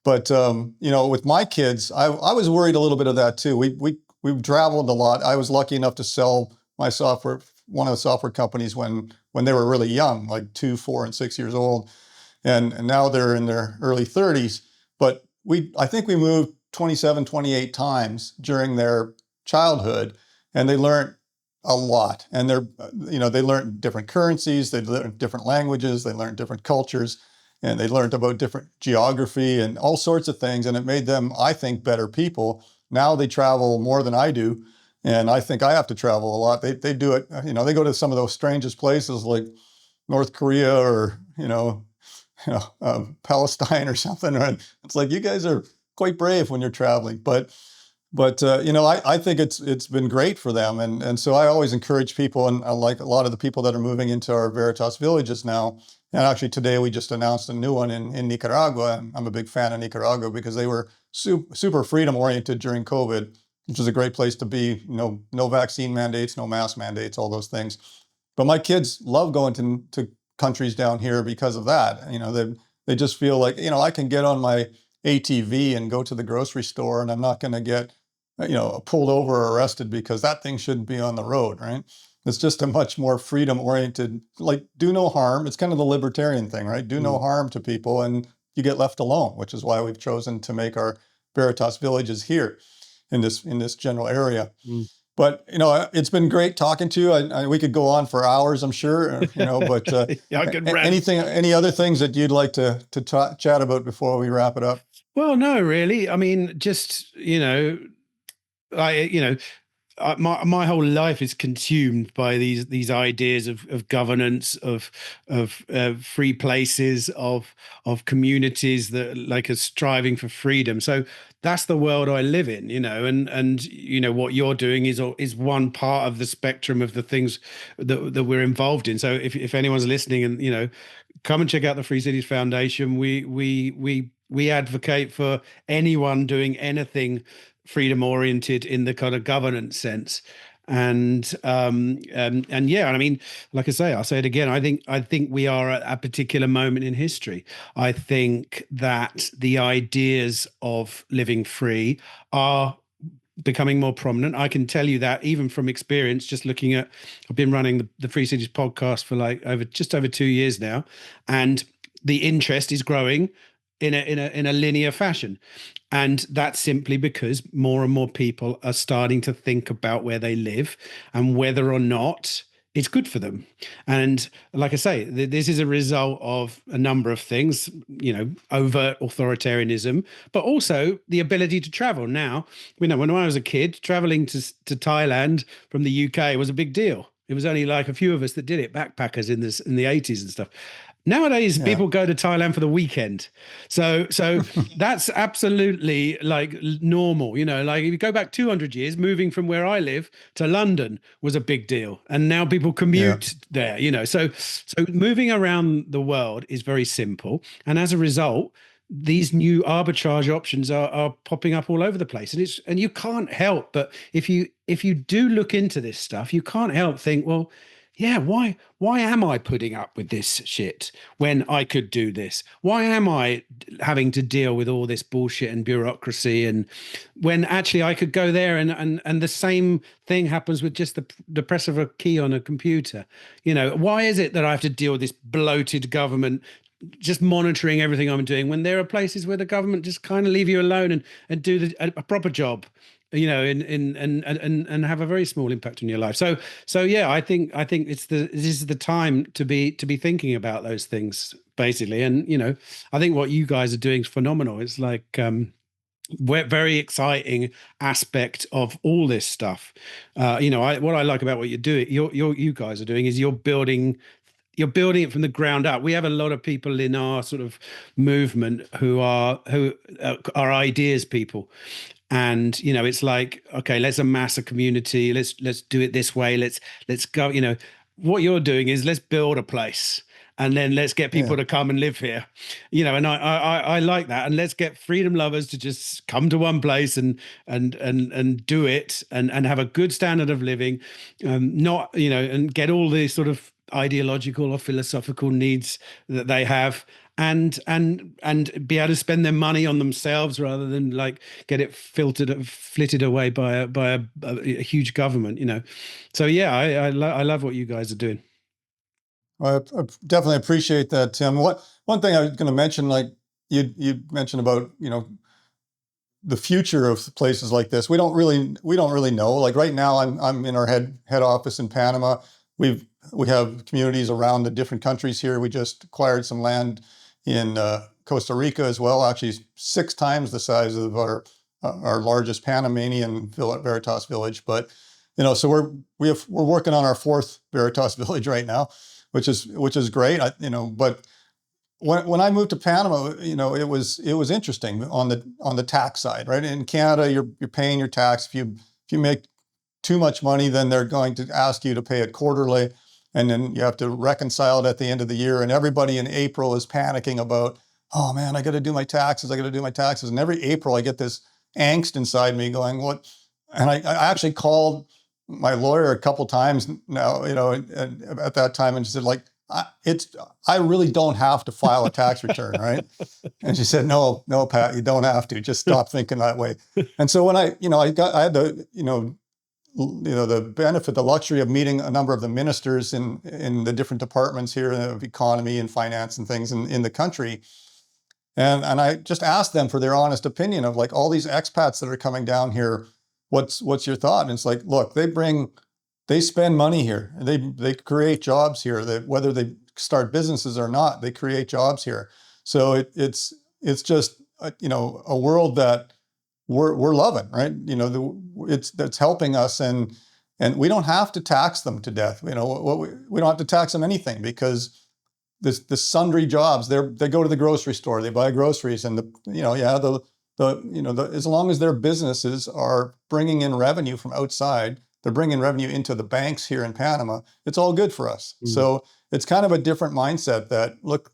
But with my kids, I was worried a little bit of that too. We've traveled a lot. I was lucky enough to sell my software, one of the software companies when they were really young, like 2, 4, and 6 years old. And now they're in their early 30s. But I think we moved 27, 28 times during their childhood, and they learned a lot. And they learned different currencies, they learned different languages, they learned different cultures, and they learned about different geography and all sorts of things. And it made them, I think, better people. Now they travel more than I do. And I think I have to travel a lot. They do it, they go to some of those strangest places like North Korea or, Palestine or something. Right? It's like, you guys are quite brave when you're traveling. But I think it's been great for them. And so I always encourage people, and I like a lot of the people that are moving into our Veritas villages now. And actually today we just announced a new one in Nicaragua. I'm a big fan of Nicaragua because they were super freedom oriented during COVID, which is a great place to be. No vaccine mandates, no mask mandates, all those things. But my kids love going to countries down here because of that. They just feel like, I can get on my ATV and go to the grocery store and I'm not going to get, pulled over or arrested because that thing shouldn't be on the road, right? It's just a much more freedom-oriented, like, do no harm. It's kind of the libertarian thing, right? Do no harm to people and you get left alone, which is why we've chosen to make our Veritas villages here in this general area. But, it's been great talking to you. We could go on for hours, I'm sure, but I could any other things that you'd like to chat about before we wrap it up? Well, no, really. I mean, just, my whole life is consumed by these ideas of governance, of free places, of communities that like are striving for freedom. So that's the world I live in, and what you're doing is one part of the spectrum of the things that we're involved in. So if anyone's listening and come and check out the Free Cities Foundation. We advocate for anyone doing anything freedom oriented in the kind of governance sense. And yeah, I mean, like I say, I'll say it again. I think we are at a particular moment in history. I think that the ideas of living free are becoming more prominent. I can tell you that even from experience, just looking at, I've been running the Free Cities podcast for like just over 2 years now, and the interest is growing in a linear fashion. And that's simply because more and more people are starting to think about where they live and whether or not it's good for them. And like I say, this is a result of a number of things, overt authoritarianism, but also the ability to travel. Now, when I was a kid, traveling to Thailand from the UK was a big deal. It was only like a few of us that did it, backpackers in the 80s and stuff. Nowadays, people go to Thailand for the weekend. So that's absolutely like normal. Like if you go back 200 years, moving from where I live to London was a big deal. And now people commute there, So moving around the world is very simple. And as a result, these new arbitrage options are popping up all over the place. And you can't help but if you do look into this stuff, you can't help think, well, yeah, why am I putting up with this shit when I could do this? Why am I having to deal with all this bullshit and bureaucracy, and when actually I could go there and the same thing happens with just the press of a key on a computer? Why is it that I have to deal with this bloated government just monitoring everything I'm doing when there are places where the government just kind of leave you alone and do a proper job? And have a very small impact on your life. So yeah, I think this is the time to be thinking about those things basically. And I think what you guys are doing is phenomenal. It's like very exciting aspect of all this stuff. What I like about what you're doing, you guys are doing, is you're building it from the ground up. We have a lot of people in our sort of movement who are ideas people. And it's like, okay, let's amass a community. Let's do it this way. Let's go. What you're doing is let's build a place, and then let's get people to come and live here. And I like that. And let's get freedom lovers to just come to one place and do it and have a good standard of living, not and get all the sort of ideological or philosophical needs that they have, and be able to spend their money on themselves rather than like get it flitted away by a huge government. So yeah, I love what you guys are doing. Well, I definitely appreciate that, Tim. One thing I was going to mention, like you mentioned about the future of places like this. We don't really know. Like right now, I'm in our head office in Panama. We have communities around the different countries here. We just acquired some land in Costa Rica as well, actually 6 times the size of our largest Panamanian Veritas village. But so we're working on our 4th Veritas village right now, which is great. But when I moved to Panama, it was interesting on the tax side, right? In Canada, you're paying your tax. If you make too much money, then they're going to ask you to pay it quarterly. And then you have to reconcile it at the end of the year. And everybody in April is panicking about, oh man, I got to do my taxes. And every April I get this angst inside me going, what? And I actually called my lawyer a couple times now, at that time and said, like, I really don't have to file a tax return, right? And she said, no, Pat, you don't have to. Just stop thinking that way. And so when I had the, the benefit, the luxury of meeting a number of the ministers in the different departments here of economy and finance and things in the country. And I just asked them for their honest opinion of like all these expats that are coming down here. What's your thought? And it's like, look, they spend money here. They create jobs here. Whether they start businesses or not, they create jobs here. So it's just a world that we're loving, right? That's helping us, and we don't have to tax them to death. We don't have to tax them anything, because the sundry jobs, they go to the grocery store, they buy groceries, and as long as their businesses are bringing in revenue from outside, they're bringing revenue into the banks here in Panama, it's all good for us. Mm-hmm. So it's kind of a different mindset that, look,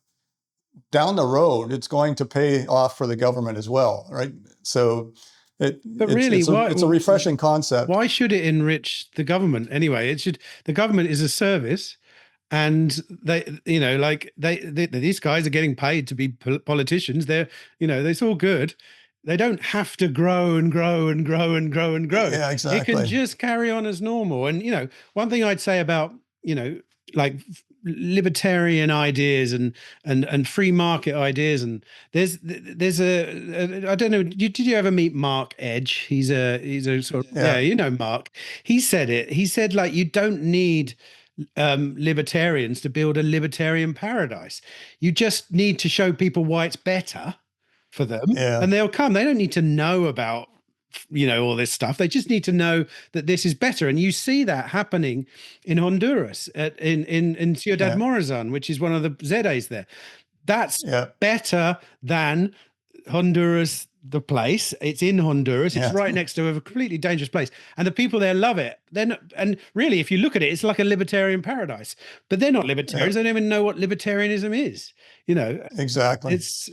down the road, it's going to pay off for the government as well, right? So it's a refreshing concept. Why should it enrich the government anyway? The government is a service, and these guys are getting paid to be politicians. It's all good. They don't have to grow and grow and grow and grow and grow. Yeah, exactly. It can just carry on as normal. And one thing I'd say about like libertarian ideas and free market ideas, and there's I don't know, did you ever meet Mark Edge? He's a sort of Mark. He said like, you don't need libertarians to build a libertarian paradise. You just need to show people why it's better for them, and they'll come. They don't need to know about all this stuff. They just need to know that this is better. And you see that happening in Honduras, in Ciudad Morazan, which is one of the ZAs there. That's better than Honduras, the place. It's in Honduras. It's right next to a completely dangerous place. And the people there love it. And really, if you look at it, it's like a libertarian paradise. But they're not libertarians. They don't even know what libertarianism is. Exactly. It's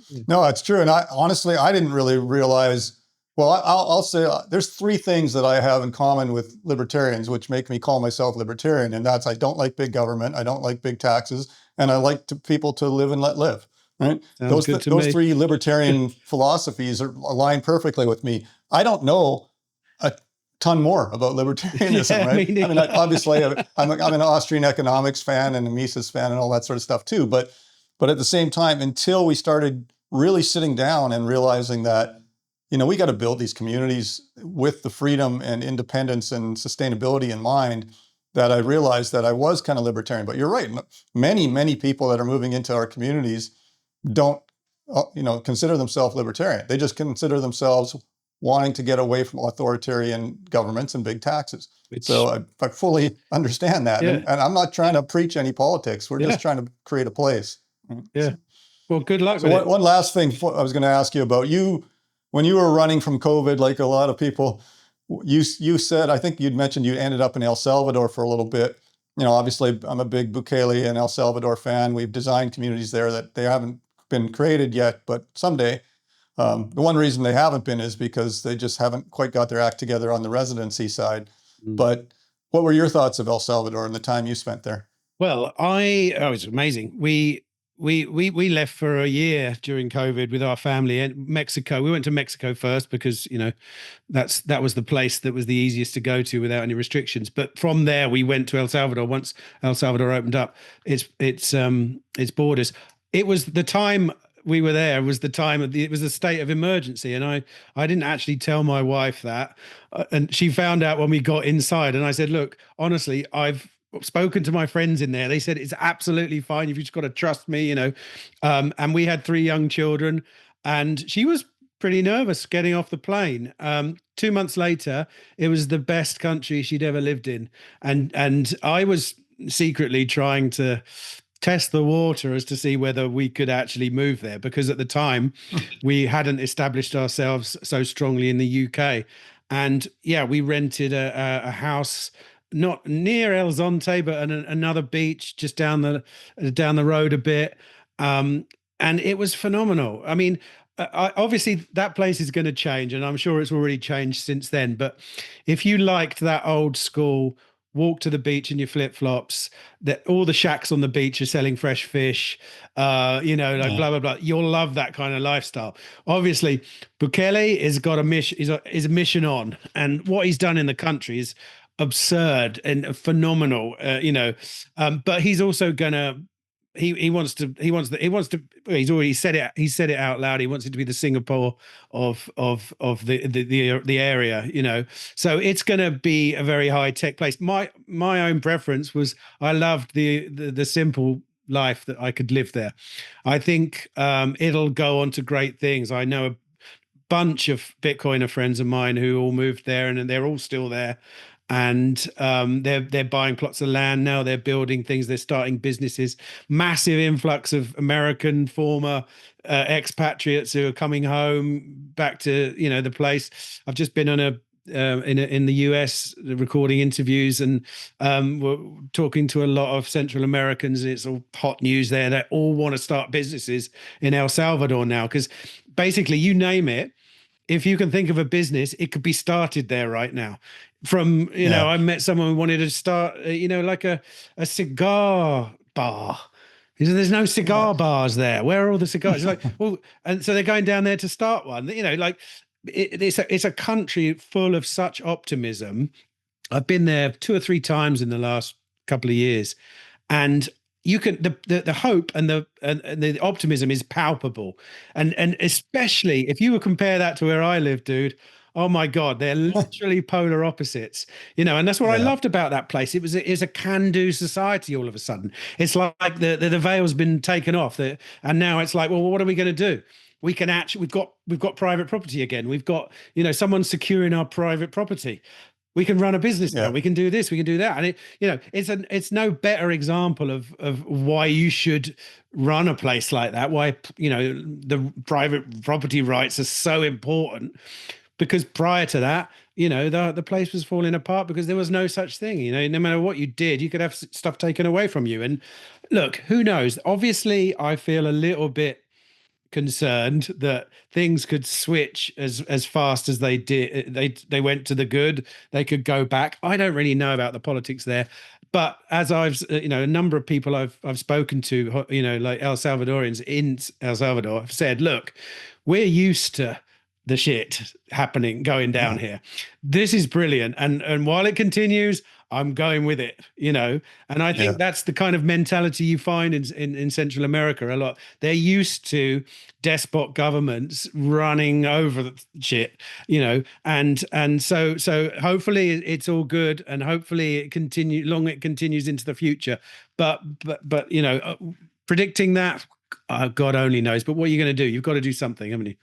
true. And honestly, I didn't really realize. Well, I'll say there's three things that I have in common with libertarians, which make me call myself libertarian. And that's, I don't like big government, I don't like big taxes, and I like people to live and let live. Right? Those three libertarian philosophies align perfectly with me. I don't know a ton more about libertarianism, right? I mean, obviously, I'm an Austrian economics fan and a Mises fan and all that sort of stuff too. But at the same time, until we started really sitting down and realizing that, we got to build these communities with the freedom and independence and sustainability in mind, that I realized that I was kind of libertarian. But you're right. Many, many people that are moving into our communities don't, consider themselves libertarian. They just consider themselves wanting to get away from authoritarian governments and big taxes. So I fully understand that. And I'm not trying to preach any politics. We're just trying to create a place. Yeah. Well, good luck with it. One last thing I was going to ask you about. When you were running from COVID, like a lot of people, you said, I think you'd mentioned you ended up in El Salvador for a little bit. Obviously, I'm a big Bukele and El Salvador fan. We've designed communities there that they haven't been created yet, but someday. The one reason they haven't been is because they just haven't quite got their act together on the residency side. But what were your thoughts of El Salvador and the time you spent there? Well, it was amazing. We left for a year during COVID with our family in Mexico. We went to Mexico first because, that was the place that was the easiest to go to without any restrictions. But from there, we went to El Salvador once El Salvador opened up its borders. It was the time we were there, was the time it was a state of emergency. And I didn't actually tell my wife that. And she found out when we got inside. And I said, look, honestly, I've spoken to my friends in there. They said it's absolutely fine. You've just got to trust me, and we had 3 young children, and she was pretty nervous getting off the plane. 2 months later, it was the best country she'd ever lived in. And I was secretly trying to test the water as to see whether we could actually move there, because at the time we hadn't established ourselves so strongly in the UK. And we rented a house not near El Zonte, but another beach just down the road a bit. And it was phenomenal. I mean, obviously that place is going to change, and I'm sure it's already changed since then. But if you liked that old school walk to the beach in your flip-flops, that all the shacks on the beach are selling fresh fish, like Yeah. blah blah blah. You'll love that kind of lifestyle. Obviously, Bukele has got a mission, is a mission on, and what he's done in the country is absurd and phenomenal. But he's also gonna. He wants to he's already said it, he said it out loud. He wants it to be the Singapore of the area, so it's going to be a very high tech place. My own preference was, I loved the simple life that I could live there. I think it'll go on to great things. I know a bunch of Bitcoiner friends of mine who all moved there, and they're all still there. And they're buying plots of land now. They're building things. They're starting businesses. Massive influx of American former expatriates who are coming home back to the place. I've just been on in the US recording interviews, and we're talking to a lot of Central Americans. It's all hot news there. They all want to start businesses in El Salvador now, because basically, you name it, if you can think of a business, it could be started there right now. From, Yeah. I met someone who wanted to start, like a cigar bar. He said, there's no Yeah. cigar bars there. Where are all the cigars? It's like, well, and so they're going down there to start one. Like it's a country full of such optimism. I've been there 2 or 3 times in the last couple of years, and you can the hope and the optimism is palpable, and especially if you would compare that to where I live, dude. Oh my God, they're literally polar opposites, and that's what I Yeah. loved about that place. It's a can-do society all of a sudden. It's like the veil's been taken off, and now it's like, well, what are we going to do? We can actually, we've got private property again. We've got, someone securing our private property. We can run a business now. Yeah. We can do this. We can do that. And it's no better example of why you should run a place like that. Why, the private property rights are so important, because prior to that, the place was falling apart because there was no such thing. No matter what you did, you could have stuff taken away from you. And look, who knows? Obviously, I feel a little bit concerned that things could switch as fast as they did. They went to the good. They could go back. I don't really know about the politics there, but as I've a number of people I've spoken to, like El Salvadorians in El Salvador, have said, look, we're used to the shit going down here. This is brilliant, and while it continues, I'm going with it, And I think Yeah. that's the kind of mentality you find in Central America a lot. They're used to despot governments running over the shit, and so hopefully it's all good, and hopefully it continues into the future. But predicting that, God only knows. But what are you going to do? You've got to do something, haven't you?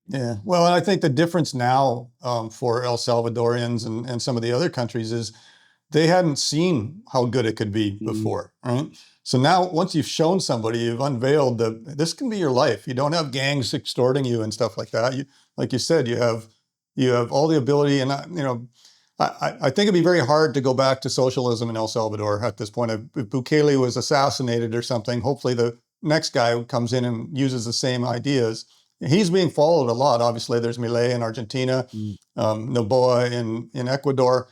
Yeah. Well, I think the difference now for El Salvadorians and some of the other countries is they hadn't seen how good it could be before, right? So now, once you've shown somebody, you've unveiled this can be your life. You don't have gangs extorting you and stuff like that. Like you said, you have all the ability, and I think it'd be very hard to go back to socialism in El Salvador at this point. If Bukele was assassinated or something, hopefully the next guy who comes in and uses the same ideas. He's being followed a lot. Obviously, there's Milei in Argentina, Noboa in Ecuador,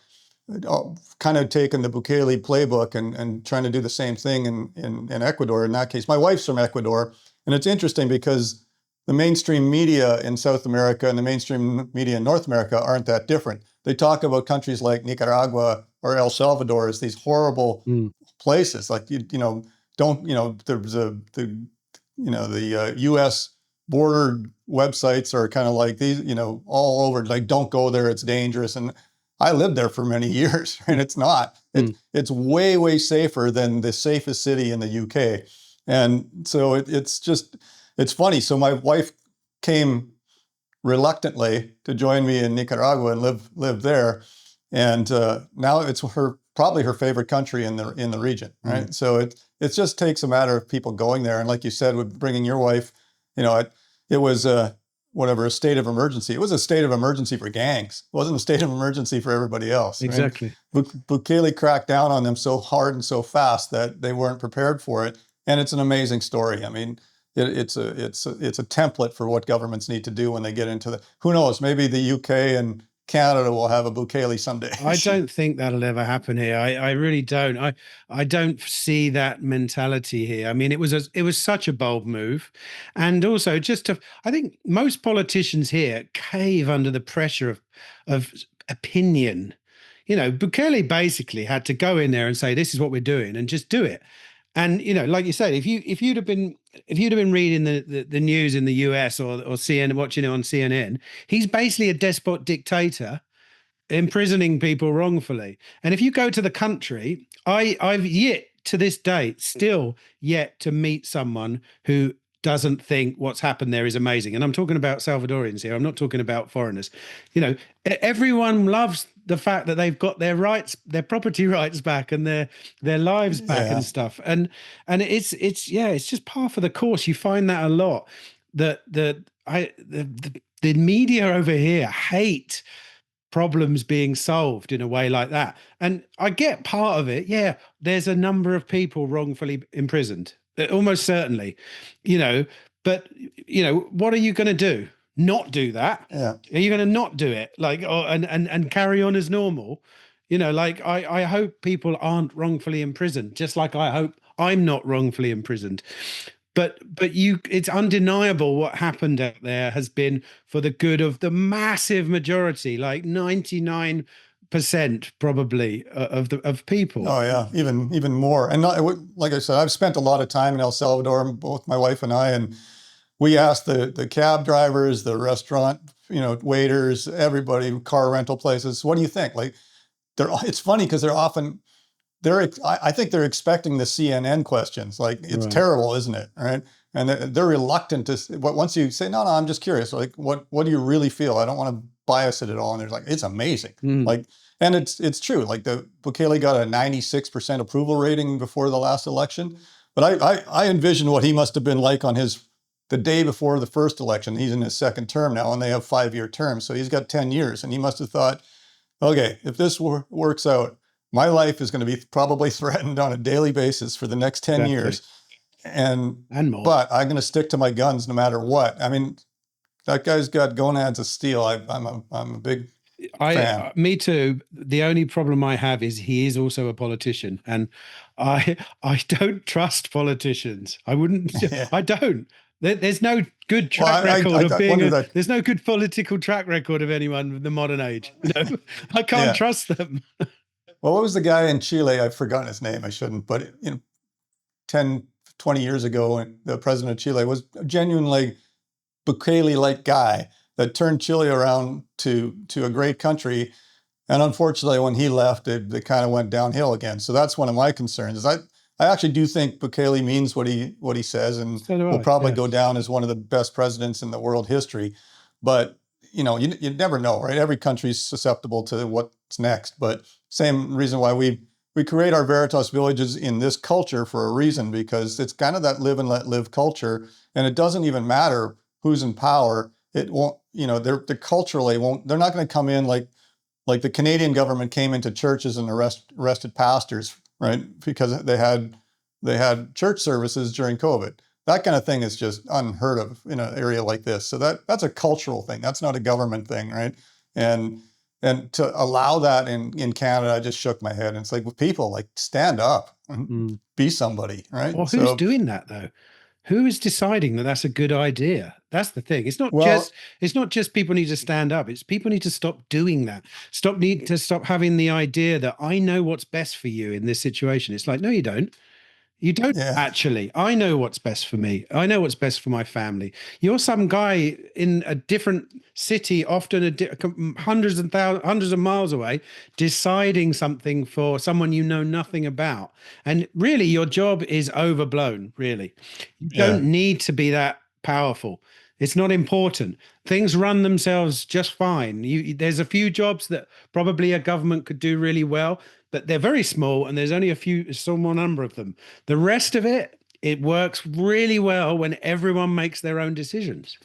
kind of taking the Bukele playbook and trying to do the same thing in Ecuador. In that case, my wife's from Ecuador, and it's interesting because the mainstream media in South America and the mainstream media in North America aren't that different. They talk about countries like Nicaragua or El Salvador as these horrible places. Like there's the U.S. border websites are kind of like these, all over, like, don't go there, it's dangerous. And I lived there for many years, and it's not. It's way, way safer than the safest city in the UK. And so it's funny. So my wife came reluctantly to join me in Nicaragua and live there. And now it's probably her favorite country in the region, right? So it just takes a matter of people going there. And like you said, with bringing your wife, it was a state of emergency. It was a state of emergency for gangs. It wasn't a state of emergency for everybody else. Exactly. Right? Bukele cracked down on them so hard and so fast that they weren't prepared for it. And it's an amazing story. I mean, it's a template for what governments need to do when they get into who knows, maybe the UK and Canada will have a Bukele someday. I don't think that'll ever happen here. I really don't. I don't see that mentality here. I mean, it was such a bold move, and also I think most politicians here cave under the pressure of opinion. You know, Bukele basically had to go in there and say, "This is what we're doing," and just do it. And like you said, if you'd have been reading the news in the US or CNN, watching it on CNN, he's basically a despot dictator imprisoning people wrongfully. And if you go to the country, I've yet to this date still yet to meet someone who doesn't think what's happened there is amazing. And I'm talking about Salvadorians here. I'm not talking about foreigners. Everyone loves the fact that they've got their rights, their property rights back, and their lives back and stuff. And it's just par for the course. You find that a lot. The media over here hate problems being solved in a way like that. And I get part of it. Yeah, there's a number of people wrongfully imprisoned, almost certainly, but what are you going to do? Not do that? Yeah. Are you going to not do it? And carry on as normal? I hope people aren't wrongfully imprisoned, just like I hope I'm not wrongfully imprisoned. But it's undeniable what happened out there has been for the good of the massive majority, like 99% probably of people. Oh yeah, even more. And like I said, I've spent a lot of time in El Salvador, both my wife and I, and we asked the cab drivers, the restaurant, waiters, everybody, car rental places, what do you think? Like, it's funny because I think they're expecting the CNN questions. Like, it's terrible, isn't it? Right? And they're reluctant to. But once you say, no, I'm just curious. Like, what do you really feel? I don't want to bias it at all. And they're like, it's amazing. Like, and it's true. Like, the Bukele got a 96% approval rating before the last election. But I envision what he must have been like on the day before the first election. He's in his second term now, and they have 5-year terms. So he's got 10 years, and he must have thought, okay, if this works out, my life is going to be probably threatened on a daily basis for the next 10 years. And more. But I'm going to stick to my guns no matter what. I mean, that guy's got gonads of steel. I'm a big fan. Me too. The only problem I have is he is also a politician. And I don't trust politicians. I wouldn't. Yeah. I don't. There's no good track record of being there's no good political track record of anyone in the modern age. I can't trust them. Well, what was the guy in Chile? I've forgotten his name. I shouldn't. But 10, 20 years ago, the president of Chile was a genuinely Bukele-like guy that turned Chile around to a great country. And unfortunately, when he left, they kind of went downhill again. So that's one of my concerns. I actually do think Bukele means what he says, and will probably go down as one of the best presidents in the world history. But you never know, right? Every country's susceptible to what's next. But same reason why we create our Veritas villages in this culture for a reason, because it's kind of that live and let live culture. And it doesn't even matter who's in power. It won't, they're culturally won't, they're not going to come in like the Canadian government came into churches and arrested pastors, right? Because they had church services during COVID. That kind of thing is just unheard of in an area like this. So that's a cultural thing. That's not a government thing, right? And to allow that in Canada, I just shook my head. And it's like, well, people, like, stand up and be somebody, right? Well, who's doing that though? Who is deciding that that's a good idea? That's the thing. It's not just people need to stand up. It's people need to stop doing that. Need to stop having the idea that I know what's best for you in this situation. It's like, no, you don't. You don't actually. I know what's best for me. I know what's best for my family. You're some guy in a different city, often hundreds of miles away, deciding something for someone you know nothing about. And really, your job is overblown, really. You don't need to be that powerful. It's not important. Things run themselves just fine. There's a few jobs that probably a government could do really well, but they're very small, and there's only a small number of them. The rest of it works really well when everyone makes their own decisions,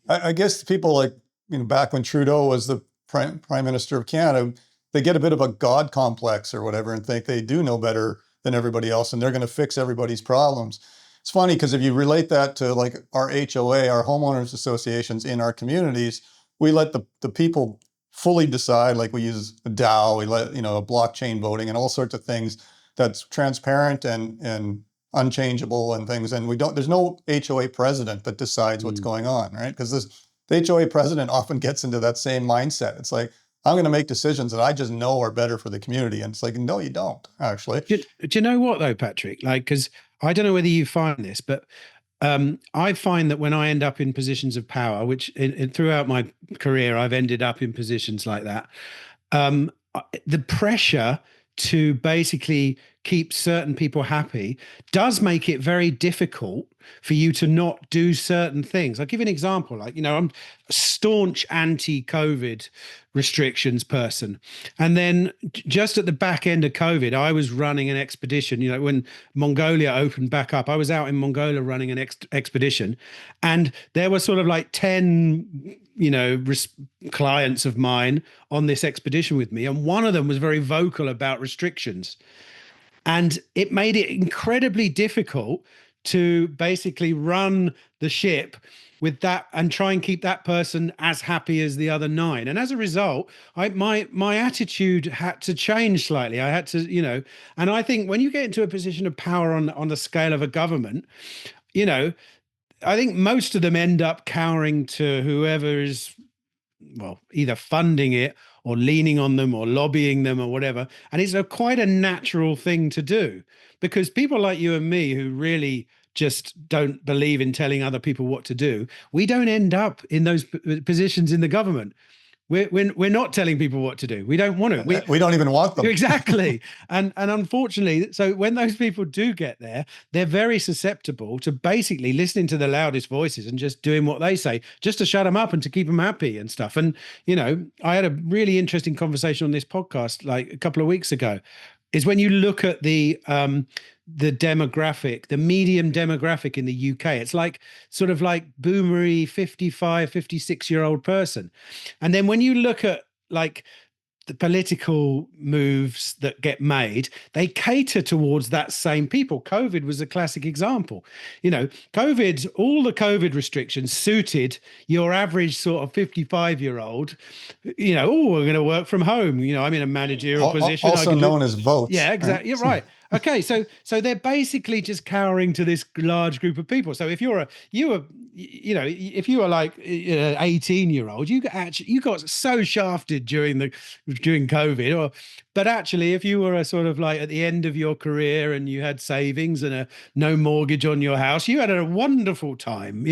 I guess people like, back when Trudeau was the prime minister of Canada, they get a bit of a God complex or whatever and think they do know better than everybody else and they're going to fix everybody's problems. It's funny because if you relate that to like our HOA, our homeowners associations in our communities, we let the people fully decide, like we use a DAO, we let, a blockchain voting and all sorts of things that's transparent and unchangeable and things. And there's no HOA president that decides what's going on, right? Because the HOA president often gets into that same mindset. It's like, I'm going to make decisions that I just know are better for the community. And it's like, no, you don't, actually. Do you know what, though, Patrick? Like, because I don't know whether you find this, but I find that when I end up in positions of power, which throughout my career, I've ended up in positions like that, the pressure to basically keep certain people happy does make it very difficult for you to not do certain things. I'll give you an example. Like, I'm a staunch anti-COVID restrictions person. And then just at the back end of COVID, I was running an expedition. When Mongolia opened back up, I was out in Mongolia running an expedition. And there were sort of like 10, clients of mine on this expedition with me. And one of them was very vocal about restrictions. And it made it incredibly difficult to basically run the ship with that and try and keep that person as happy as the other 9. And as a result, my attitude had to change slightly. I had to, and I think when you get into a position of power on the scale of a government, I think most of them end up cowering to whoever is, well, either funding it or leaning on them or lobbying them or whatever. And it's quite a natural thing to do, because people like you and me who really just don't believe in telling other people what to do, we don't end up in those positions in the government. We're not telling people what to do. We don't want to. We don't even want them. Exactly. And unfortunately, so when those people do get there, they're very susceptible to basically listening to the loudest voices and just doing what they say, just to shut them up and to keep them happy and stuff. And, I had a really interesting conversation on this podcast like a couple of weeks ago, is when you look at the demographic, the medium demographic in the UK, it's like sort of like boomery 55, 56-year-old person. And then when you look at like the political moves that get made, they cater towards that same people. COVID was a classic example. COVID, all the COVID restrictions suited your average sort of 55-year-old, we're going to work from home. I'm in a managerial position. Also known as votes. Yeah, exactly. You're right. Okay, so they're basically just cowering to this large group of people. So if you were like an 18-year-old, you got so shafted during COVID, but actually if you were a sort of like at the end of your career and you had savings and no mortgage on your house, you had a wonderful time,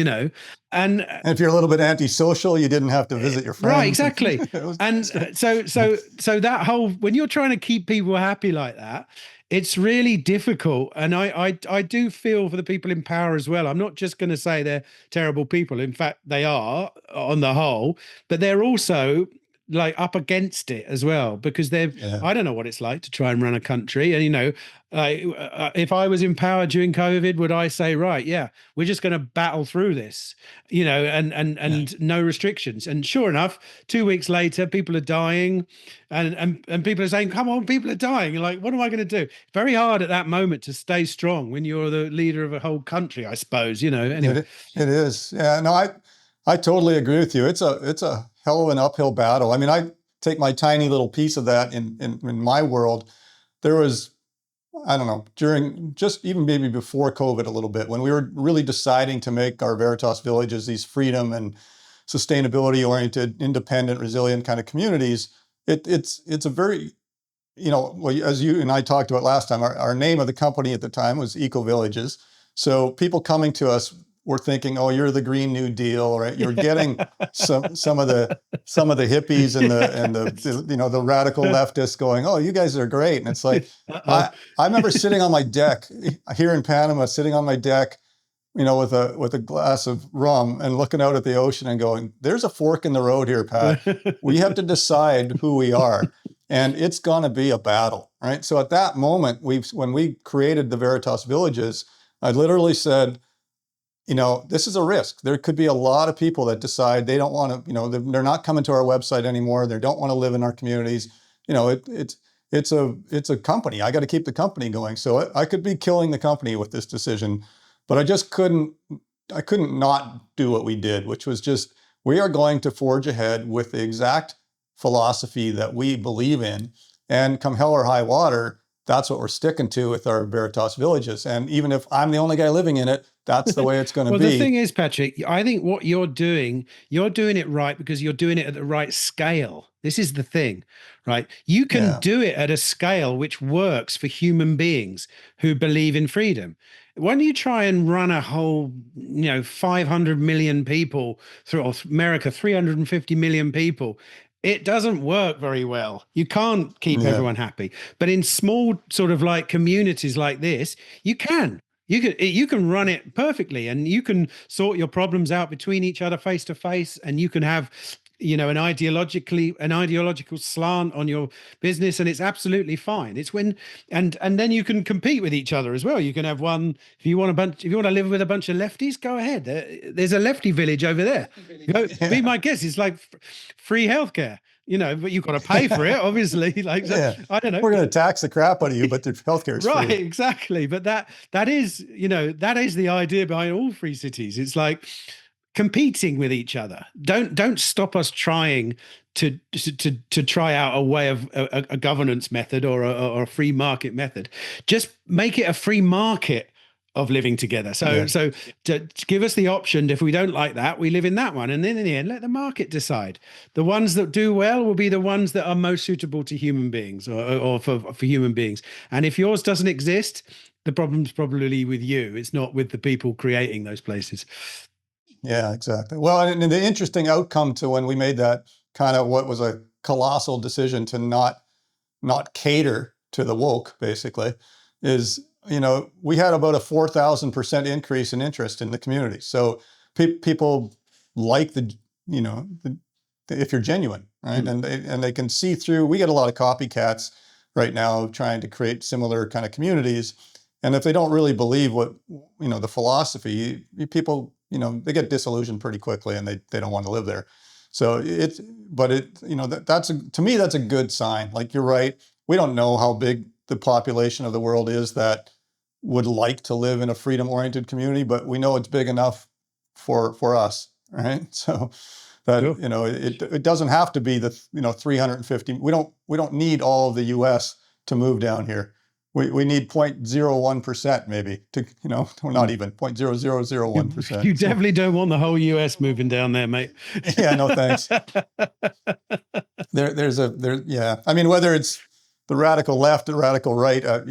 And if you're a little bit antisocial, you didn't have to visit your friends. Right, exactly. And so that whole, when you're trying to keep people happy like that, it's really difficult. And I do feel for the people in power as well. I'm not just going to say they're terrible people. In fact, they are on the whole, but they're also like up against it as well, because I don't know what it's like to try and run a country. And, if I was in power during COVID, would I say, right, yeah, we're just going to battle through this, and no restrictions. And sure enough, 2 weeks later, people are dying and people are saying, come on, people are dying. You're like, what am I going to do? Very hard at that moment to stay strong when you're the leader of a whole country, I suppose, anyway. It is. Yeah, no, I totally agree with you. It's a hell of an uphill battle. I mean, I take my tiny little piece of that in my world. There was, I don't know, during just even maybe before COVID a little bit, when we were really deciding to make our Veritas villages these freedom and sustainability oriented, independent, resilient kind of communities, it's a very, as you and I talked about last time, our name of the company at the time was Eco Villages. So people coming to us were thinking, oh, you're the Green New Deal, right? You're getting some of the hippies and the radical leftists going, oh, you guys are great. And it's like, I remember sitting on my deck here in Panama, with a glass of rum and looking out at the ocean and going, there's a fork in the road here, Pat. We have to decide who we are. And it's going to be a battle, right? So at that moment, when we created the Veritas Villages, I literally said, this is a risk. There could be a lot of people that decide they don't want to, they're not coming to our website anymore. They don't want to live in our communities. It's a company. I got to keep the company going. So I could be killing the company with this decision, but I couldn't not do what we did, which was just, we are going to forge ahead with the exact philosophy that we believe in. And come hell or high water, that's what we're sticking to with our Veritas villages. And even if I'm the only guy living in it, that's the way it's going to Well, be. the thing is, Patrick, I think what you're doing it right because you're doing it at the right scale. This is the thing, right? You can do it at a scale which works for human beings who believe in freedom. When you try and run a whole, 500 million people through America, 350 million people, it doesn't work very well. You can't keep everyone happy. But in small sort of like communities like this, you can. You can run it perfectly, and you can sort your problems out between each other face to face, and you can have an ideological slant on your business, and it's absolutely fine. It's when and then you can compete with each other as well. You can have one if you want to live with a bunch of lefties, go ahead. There's a lefty village over there. Be my guest. It's like free healthcare. But you've got to pay for it, obviously. I don't know. We're going to tax the crap out of you, but the healthcare is right, free. Exactly. But that is the idea behind all free cities. It's like competing with each other. Don't stop us trying to try out a way of a governance method or a free market method. Just make it a free market of living together. So to give us the option, if we don't like that, we live in that one. And then in the end, let the market decide. The ones that do well will be the ones that are most suitable to human beings or for human beings. And if yours doesn't exist, the problem's probably with you. It's not with the people creating those places. Yeah, exactly. Well, and the interesting outcome to when we made that kind of what was a colossal decision to not cater to the woke, basically, is we had about a 4,000% increase in interest in the community. So people like if you're genuine, right? And they can see through. We get a lot of copycats right now trying to create similar kind of communities. And if they don't really believe what, the philosophy, people, they get disillusioned pretty quickly and they don't want to live there. So to me, that's a good sign. Like, you're right. We don't know how big the population of the world is that would like to live in a freedom-oriented community, but we know it's big enough for us, right? So that, it doesn't have to be the, 350. We don't need all of the US to move down here. We need 0.01% maybe to, or not even 0.0001%. You definitely don't want the whole US moving down there, mate. Yeah, no thanks. I mean, whether it's the radical left or radical right, I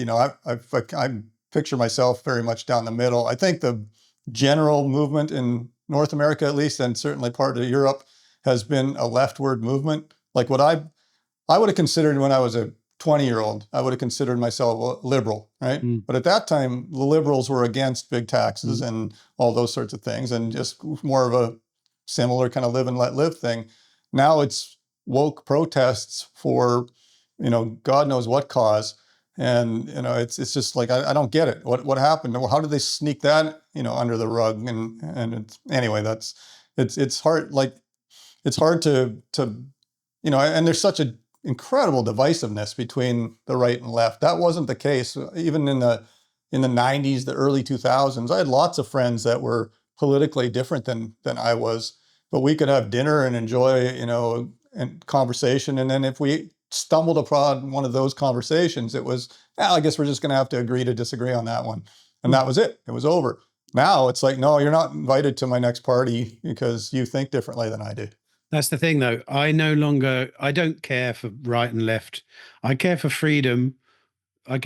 picture myself very much down the middle. I think the general movement in North America, at least, and certainly part of Europe, has been a leftward movement. Like what I would have considered when I was a 20-year-old, I would have considered myself a liberal, right? But at that time, the liberals were against big taxes and all those sorts of things, and just more of a similar kind of live and let live thing. Now it's woke protests for, God knows what cause. And, it's just like, I don't get it. What happened? Well, how did they sneak that, under the rug? And anyway, it's hard. Like, it's hard to, and there's such an incredible divisiveness between the right and left. That wasn't the case even in the 90s, the early 2000s. I had lots of friends that were politically different than I was, but we could have dinner and enjoy, and conversation. And then if we stumbled upon one of those conversations, it was, I guess we're just going to have to agree to disagree on that one. And that was it. It was over. Now it's like, no, you're not invited to my next party because you think differently than I do. That's the thing, though. I don't care for right and left. I care for freedom. Or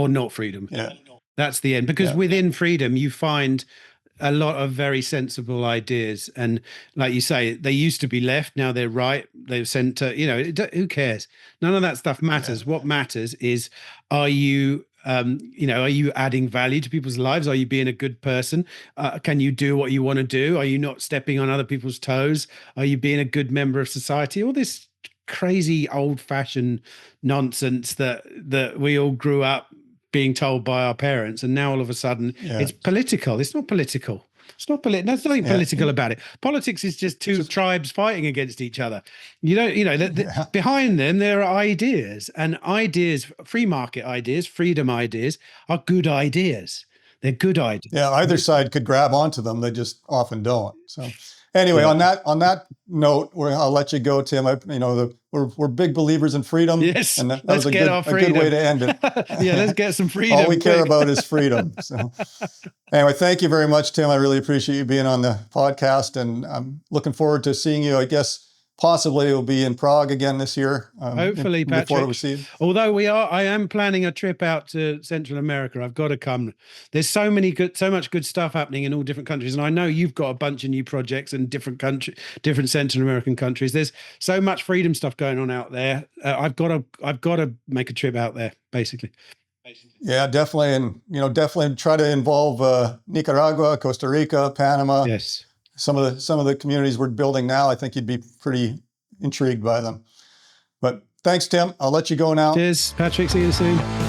not freedom. Yeah. That's the end. Because within freedom, you find a lot of very sensible ideas. And like you say, they used to be left. Now they're right. They're center. Who cares? None of that stuff matters. Yeah. What matters is, are you adding value to people's lives? Are you being a good person? Can you do what you want to do? Are you not stepping on other people's toes? Are you being a good member of society? All this crazy old-fashioned nonsense that we all grew up being told by our parents, and now all of a sudden it's political. It's not political. There's nothing political about it. Politics is just two tribes fighting against each other. Behind them there are ideas, and ideas, free market ideas, freedom ideas, are good ideas. They're good ideas. Yeah, either side could grab onto them. They just often don't. So Anyway, Yeah. on that note, I'll let you go, Tim. We're big believers in freedom. Yes, And that let's was get our a good way freedom. to end it. Yeah, let's get some freedom. All we care quick. about is freedom. So anyway, thank you very much, Tim. I really appreciate you being on the podcast, and I'm looking forward to seeing you. I guess possibly it'll be in Prague again this year. Hopefully, before Patrick. we see you. Although I am planning a trip out to Central America. I've got to come. There's so much good stuff happening in all different countries, and I know you've got a bunch of new projects in different Central American countries. There's so much freedom stuff going on out there. I've got to make a trip out there, basically. Yeah, definitely, and definitely try to involve Nicaragua, Costa Rica, Panama. Yes. Some of the communities we're building now, I think you'd be pretty intrigued by them. But thanks, Tim. I'll let you go now. Cheers, Patrick. See you soon.